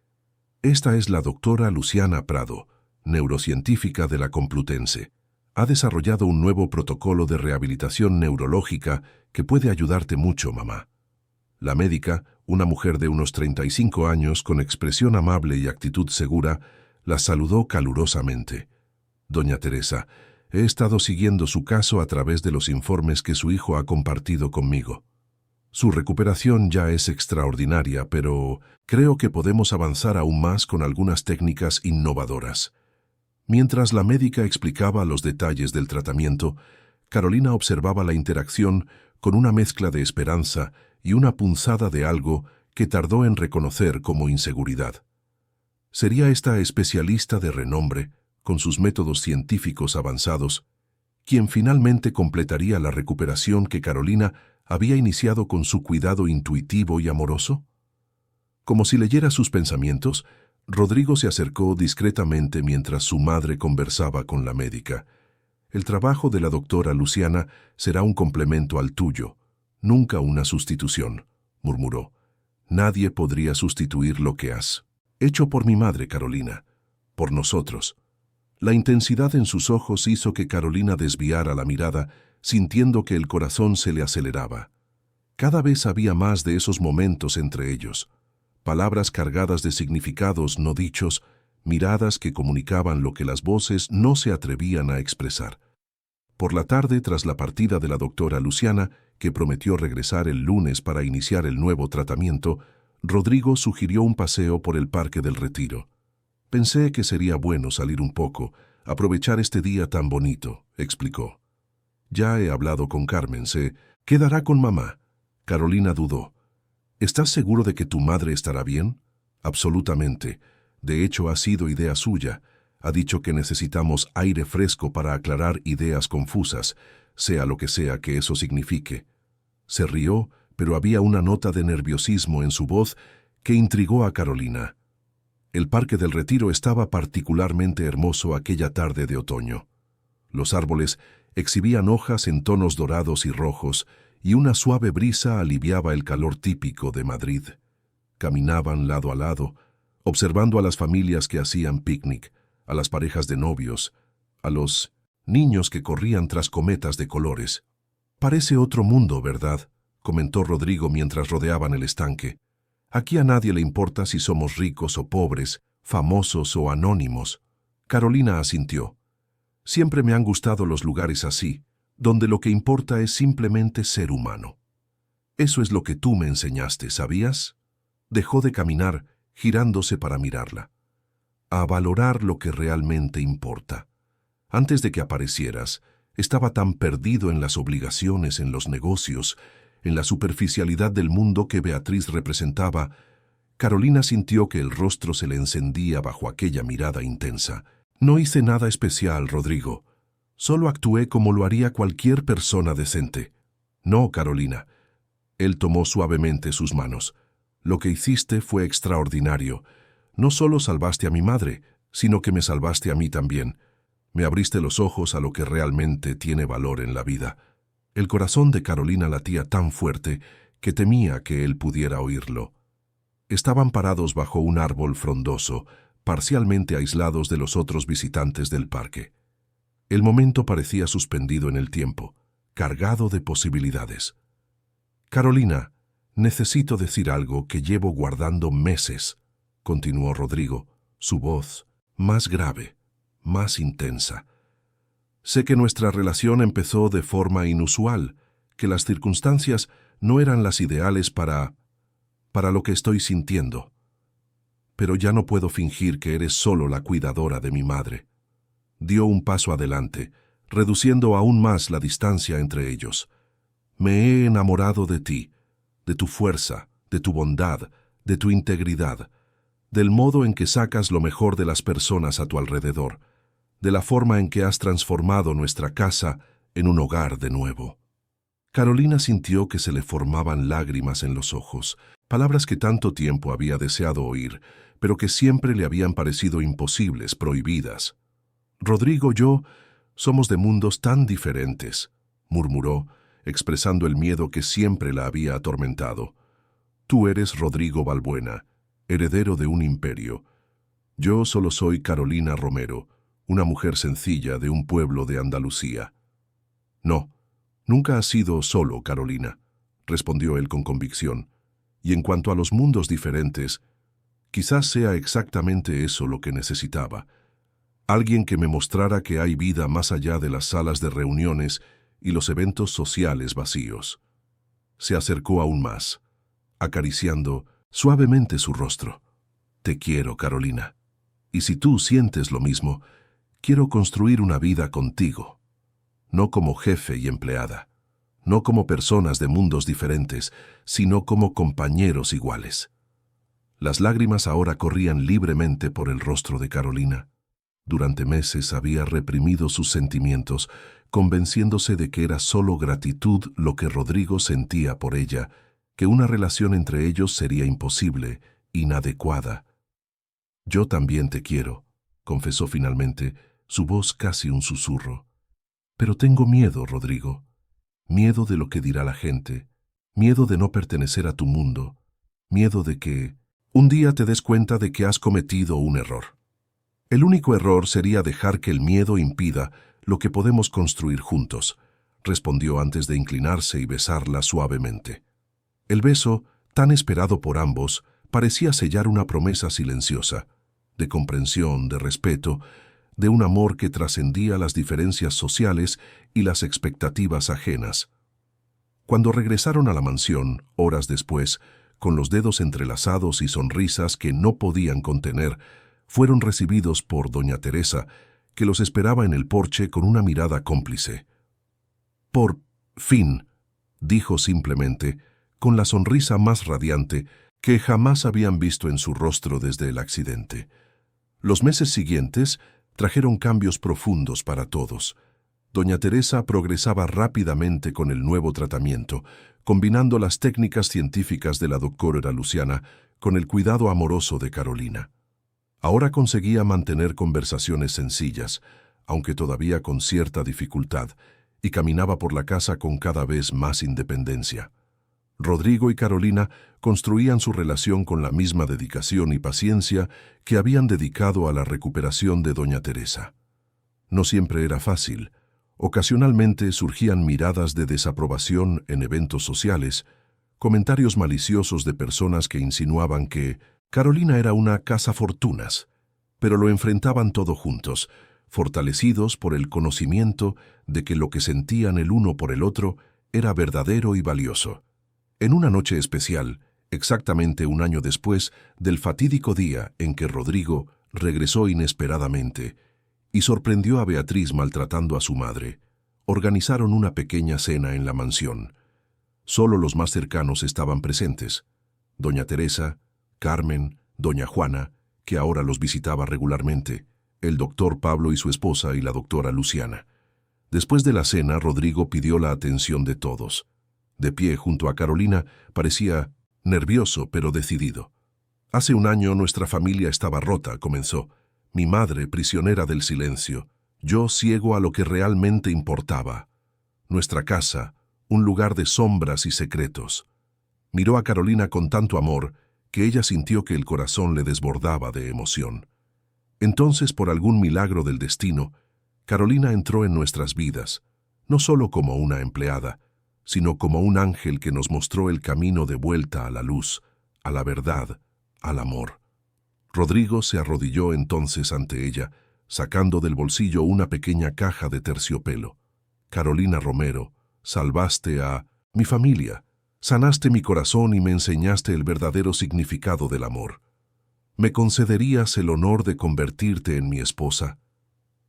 «Esta es la doctora Luciana Prado, neurocientífica de la Complutense. Ha desarrollado un nuevo protocolo de rehabilitación neurológica que puede ayudarte mucho, mamá». La médica, una mujer de unos 35 años con expresión amable y actitud segura, la saludó calurosamente. «Doña Teresa, he estado siguiendo su caso a través de los informes que su hijo ha compartido conmigo. Su recuperación ya es extraordinaria, pero creo que podemos avanzar aún más con algunas técnicas innovadoras». Mientras la médica explicaba los detalles del tratamiento, Carolina observaba la interacción con una mezcla de esperanza y una punzada de algo que tardó en reconocer como inseguridad. ¿Sería esta especialista de renombre, con sus métodos científicos avanzados, quien finalmente completaría la recuperación que Carolina había iniciado con su cuidado intuitivo y amoroso? Como si leyera sus pensamientos, Rodrigo se acercó discretamente mientras su madre conversaba con la médica. «El trabajo de la doctora Luciana será un complemento al tuyo, nunca una sustitución», murmuró. «Nadie podría sustituir lo que has hecho por mi madre, Carolina, por nosotros». La intensidad en sus ojos hizo que Carolina desviara la mirada, sintiendo que el corazón se le aceleraba. Cada vez había más de esos momentos entre ellos. Palabras cargadas de significados no dichos, miradas que comunicaban lo que las voces no se atrevían a expresar. Por la tarde, tras la partida de la doctora Luciana, que prometió regresar el lunes para iniciar el nuevo tratamiento, Rodrigo sugirió un paseo por el Parque del Retiro. «Pensé que sería bueno salir un poco, aprovechar este día tan bonito», explicó. «Ya he hablado con Carmen, se quedará con mamá». Carolina dudó. «¿Estás seguro de que tu madre estará bien?» «Absolutamente. De hecho, ha sido idea suya. Ha dicho que necesitamos aire fresco para aclarar ideas confusas, sea lo que sea que eso signifique». Se rió, pero había una nota de nerviosismo en su voz que intrigó a Carolina. El Parque del Retiro estaba particularmente hermoso aquella tarde de otoño. Los árboles exhibían hojas en tonos dorados y rojos, y una suave brisa aliviaba el calor típico de Madrid. Caminaban lado a lado, observando a las familias que hacían picnic, a las parejas de novios, a los niños que corrían tras cometas de colores. «Parece otro mundo, ¿verdad?», comentó Rodrigo mientras rodeaban el estanque. «Aquí a nadie le importa si somos ricos o pobres, famosos o anónimos». Carolina asintió. «Siempre me han gustado los lugares así, donde lo que importa es simplemente ser humano. Eso es lo que tú me enseñaste, ¿sabías?». Dejó de caminar, girándose para mirarla. «A valorar lo que realmente importa. Antes de que aparecieras, estaba tan perdido en las obligaciones, en los negocios, en la superficialidad del mundo que Beatriz representaba». Carolina sintió que el rostro se le encendía bajo aquella mirada intensa. «No hice nada especial, Rodrigo. Solo actué como lo haría cualquier persona decente. No, Carolina. Él tomó suavemente sus manos. Lo que hiciste fue extraordinario. No solo salvaste a mi madre, sino que me salvaste a mí también. Me abriste los ojos a lo que realmente tiene valor en la vida. El corazón de Carolina latía tan fuerte que temía que él pudiera oírlo. Estaban parados bajo un árbol frondoso, parcialmente aislados de los otros visitantes del parque. El momento parecía suspendido en el tiempo, cargado de posibilidades. «Carolina, necesito decir algo que llevo guardando meses», continuó Rodrigo, su voz más grave, más intensa. «Sé que nuestra relación empezó de forma inusual, que las circunstancias no eran las ideales para lo que estoy sintiendo. Pero ya no puedo fingir que eres solo la cuidadora de mi madre». Dio un paso adelante, reduciendo aún más la distancia entre ellos. «Me he enamorado de ti, de tu fuerza, de tu bondad, de tu integridad, del modo en que sacas lo mejor de las personas a tu alrededor, de la forma en que has transformado nuestra casa en un hogar de nuevo». Carolina sintió que se le formaban lágrimas en los ojos, palabras que tanto tiempo había deseado oír, pero que siempre le habían parecido imposibles, prohibidas. «Rodrigo y yo somos de mundos tan diferentes», murmuró, expresando el miedo que siempre la había atormentado. «Tú eres Rodrigo Balbuena, heredero de un imperio. Yo solo soy Carolina Romero, una mujer sencilla de un pueblo de Andalucía». «No, nunca has sido solo, Carolina», respondió él con convicción. «Y en cuanto a los mundos diferentes, quizás sea exactamente eso lo que necesitaba. Alguien que me mostrara que hay vida más allá de las salas de reuniones y los eventos sociales vacíos». Se acercó aún más, acariciando suavemente su rostro. «Te quiero, Carolina. Y si tú sientes lo mismo, quiero construir una vida contigo. No como jefe y empleada, no como personas de mundos diferentes, sino como compañeros iguales». Las lágrimas ahora corrían libremente por el rostro de Carolina. Durante meses había reprimido sus sentimientos, convenciéndose de que era solo gratitud lo que Rodrigo sentía por ella, que una relación entre ellos sería imposible, inadecuada. «Yo también te quiero», confesó finalmente, su voz casi un susurro. «Pero tengo miedo, Rodrigo. Miedo de lo que dirá la gente, miedo de no pertenecer a tu mundo, miedo de que un día te des cuenta de que has cometido un error. El único error sería dejar que el miedo impida lo que podemos construir juntos», respondió antes de inclinarse y besarla suavemente. El beso, tan esperado por ambos, parecía sellar una promesa silenciosa, de comprensión, de respeto, de un amor que trascendía las diferencias sociales y las expectativas ajenas. Cuando regresaron a la mansión, horas después, con los dedos entrelazados y sonrisas que no podían contener, fueron recibidos por doña Teresa, que los esperaba en el porche con una mirada cómplice. «Por fin», dijo simplemente, con la sonrisa más radiante que jamás habían visto en su rostro desde el accidente. Los meses siguientes trajeron cambios profundos para todos. Doña Teresa progresaba rápidamente con el nuevo tratamiento, combinando las técnicas científicas de la doctora Luciana con el cuidado amoroso de Carolina. Ahora conseguía mantener conversaciones sencillas, aunque todavía con cierta dificultad, y caminaba por la casa con cada vez más independencia. Rodrigo y Carolina construían su relación con la misma dedicación y paciencia que habían dedicado a la recuperación de doña Teresa. No siempre era fácil. Ocasionalmente surgían miradas de desaprobación en eventos sociales, comentarios maliciosos de personas que insinuaban que Carolina era una cazafortunas, pero lo enfrentaban todo juntos, fortalecidos por el conocimiento de que lo que sentían el uno por el otro era verdadero y valioso. En una noche especial, exactamente un año después del fatídico día en que Rodrigo regresó inesperadamente y sorprendió a Beatriz maltratando a su madre, organizaron una pequeña cena en la mansión. Solo los más cercanos estaban presentes: doña Teresa, Carmen, doña Juana, que ahora los visitaba regularmente, el doctor Pablo y su esposa y la doctora Luciana. Después de la cena, Rodrigo pidió la atención de todos. De pie junto a Carolina, parecía nervioso pero decidido. Hace un año nuestra familia estaba rota, comenzó. Mi madre prisionera del silencio, yo ciego a lo que realmente importaba. Nuestra casa, un lugar de sombras y secretos. Miró a Carolina con tanto amor que ella sintió que el corazón le desbordaba de emoción. Entonces, por algún milagro del destino, Carolina entró en nuestras vidas, no solo como una empleada, sino como un ángel que nos mostró el camino de vuelta a la luz, a la verdad, al amor. Rodrigo se arrodilló entonces ante ella, sacando del bolsillo una pequeña caja de terciopelo. Carolina Romero, salvaste a mi familia, sanaste mi corazón y me enseñaste el verdadero significado del amor. ¿Me concederías el honor de convertirte en mi esposa?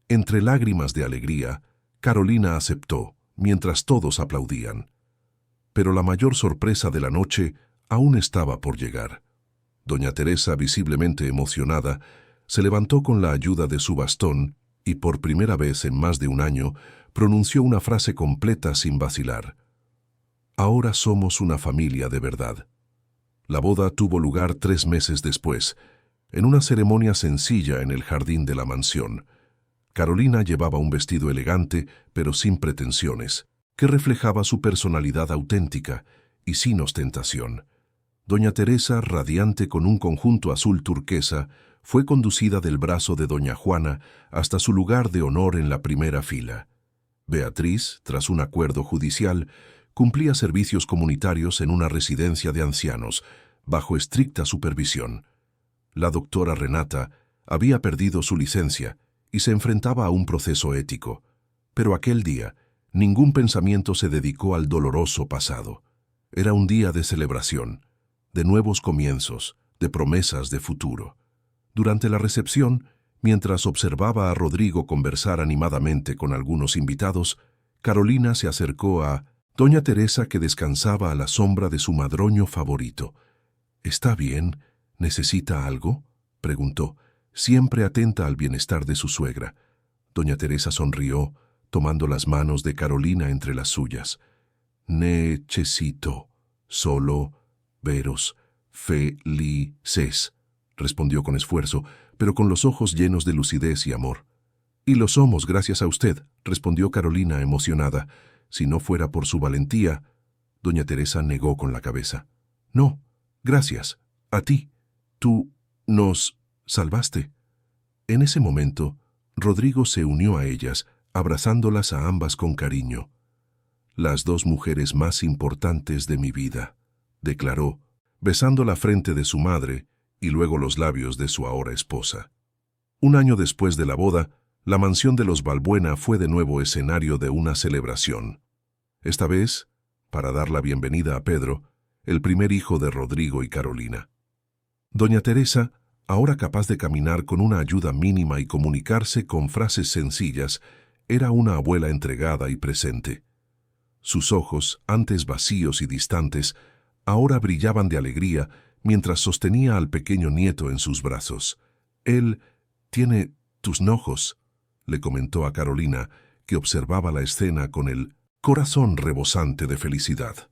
Entre lágrimas de alegría, Carolina aceptó, mientras todos aplaudían. Pero la mayor sorpresa de la noche aún estaba por llegar. Doña Teresa, visiblemente emocionada, se levantó con la ayuda de su bastón y por primera vez en más de un año pronunció una frase completa sin vacilar. Ahora somos una familia de verdad. La boda tuvo lugar 3 meses después, en una ceremonia sencilla en el jardín de la mansión. Carolina llevaba un vestido elegante, pero sin pretensiones, que reflejaba su personalidad auténtica y sin ostentación. Doña Teresa, radiante con un conjunto azul turquesa, fue conducida del brazo de doña Juana hasta su lugar de honor en la primera fila. Beatriz, tras un acuerdo judicial, cumplía servicios comunitarios en una residencia de ancianos, bajo estricta supervisión. La doctora Renata había perdido su licencia y se enfrentaba a un proceso ético, pero aquel día ningún pensamiento se dedicó al doloroso pasado. Era un día de celebración, de nuevos comienzos, de promesas de futuro. Durante la recepción, mientras observaba a Rodrigo conversar animadamente con algunos invitados, Carolina se acercó a doña Teresa, que descansaba a la sombra de su madroño favorito. «¿Está bien? ¿Necesita algo?», preguntó, siempre atenta al bienestar de su suegra. Doña Teresa sonrió, tomando las manos de Carolina entre las suyas. «Necesito solo veros felices», respondió con esfuerzo, pero con los ojos llenos de lucidez y amor. «Y lo somos gracias a usted», respondió Carolina emocionada. Si no fuera por su valentía, doña Teresa negó con la cabeza. «No, gracias, a ti. Tú nos salvaste». En ese momento, Rodrigo se unió a ellas, abrazándolas a ambas con cariño. «Las 2 mujeres más importantes de mi vida», declaró, besando la frente de su madre y luego los labios de su ahora esposa. Un año después de la boda, la mansión de los Balbuena fue de nuevo escenario de una celebración. Esta vez, para dar la bienvenida a Pedro, el primer hijo de Rodrigo y Carolina. Doña Teresa, ahora capaz de caminar con una ayuda mínima y comunicarse con frases sencillas, era una abuela entregada y presente. Sus ojos, antes vacíos y distantes, ahora brillaban de alegría mientras sostenía al pequeño nieto en sus brazos. «Él tiene tus ojos», le comentó a Carolina, que observaba la escena con el corazón rebosante de felicidad.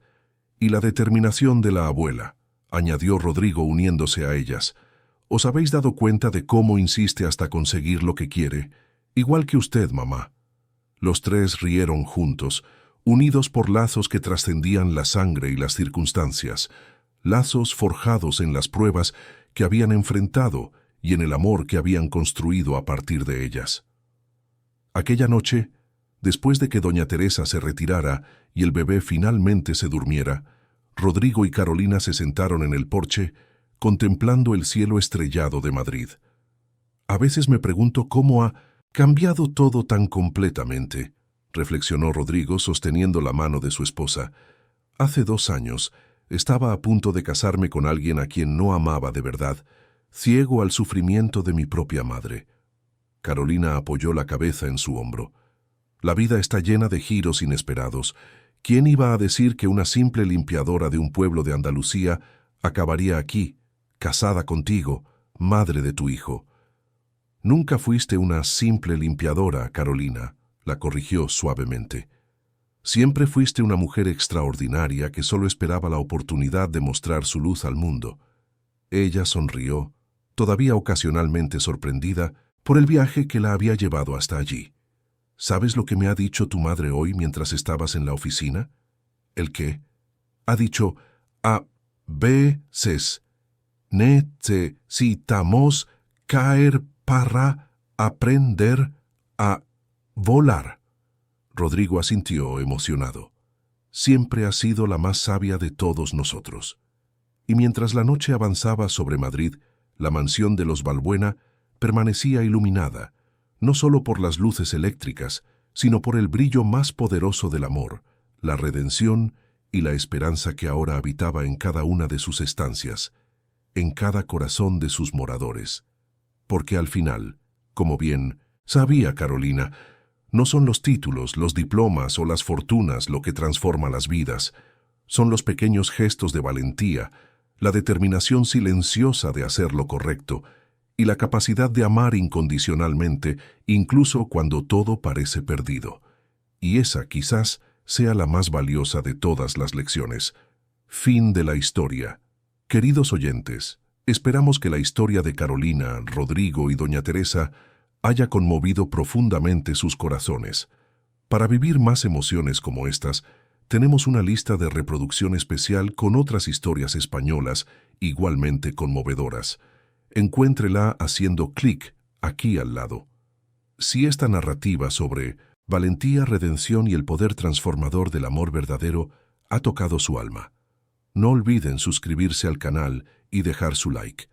«Y la determinación de la abuela», añadió Rodrigo uniéndose a ellas. «¿Os habéis dado cuenta de cómo insiste hasta conseguir lo que quiere? Igual que usted, mamá». Los 3 rieron juntos, unidos por lazos que trascendían la sangre y las circunstancias, lazos forjados en las pruebas que habían enfrentado y en el amor que habían construido a partir de ellas. Aquella noche, después de que doña Teresa se retirara y el bebé finalmente se durmiera, Rodrigo y Carolina se sentaron en el porche, contemplando el cielo estrellado de Madrid. «A veces me pregunto cómo ha cambiado todo tan completamente», reflexionó Rodrigo sosteniendo la mano de su esposa. «Hace 2 años estaba a punto de casarme con alguien a quien no amaba de verdad, ciego al sufrimiento de mi propia madre». Carolina apoyó la cabeza en su hombro. «La vida está llena de giros inesperados. ¿Quién iba a decir que una simple limpiadora de un pueblo de Andalucía acabaría aquí, casada contigo, madre de tu hijo?» «Nunca fuiste una simple limpiadora, Carolina», la corrigió suavemente. Siempre fuiste una mujer extraordinaria que solo esperaba la oportunidad de mostrar su luz al mundo. Ella sonrió, todavía ocasionalmente sorprendida por el viaje que la había llevado hasta allí. ¿Sabes lo que me ha dicho tu madre hoy mientras estabas en la oficina? ¿El qué? Ha dicho, a veces necesitamos caer para aprender a volar. Rodrigo asintió emocionado. Siempre ha sido la más sabia de todos nosotros. Y mientras la noche avanzaba sobre Madrid, la mansión de los Balbuena permanecía iluminada, no solo por las luces eléctricas, sino por el brillo más poderoso del amor, la redención y la esperanza que ahora habitaba en cada una de sus estancias, en cada corazón de sus moradores. Porque al final, como bien sabía Carolina, no son los títulos, los diplomas o las fortunas lo que transforma las vidas, son los pequeños gestos de valentía, la determinación silenciosa de hacer lo correcto y la capacidad de amar incondicionalmente, incluso cuando todo parece perdido. Y esa quizás sea la más valiosa de todas las lecciones. Fin de la historia. Queridos oyentes, esperamos que la historia de Carolina, Rodrigo y doña Teresa haya conmovido profundamente sus corazones. Para vivir más emociones como estas, tenemos una lista de reproducción especial con otras historias españolas igualmente conmovedoras. Encuéntrela haciendo clic aquí al lado. Si esta narrativa sobre valentía, redención y el poder transformador del amor verdadero ha tocado su alma, no olviden suscribirse al canal y dejar su like.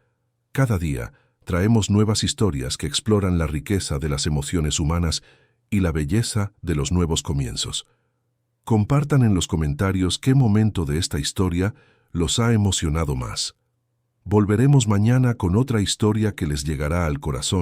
Cada día traemos nuevas historias que exploran la riqueza de las emociones humanas y la belleza de los nuevos comienzos. Compartan en los comentarios qué momento de esta historia los ha emocionado más. Volveremos mañana con otra historia que les llegará al corazón.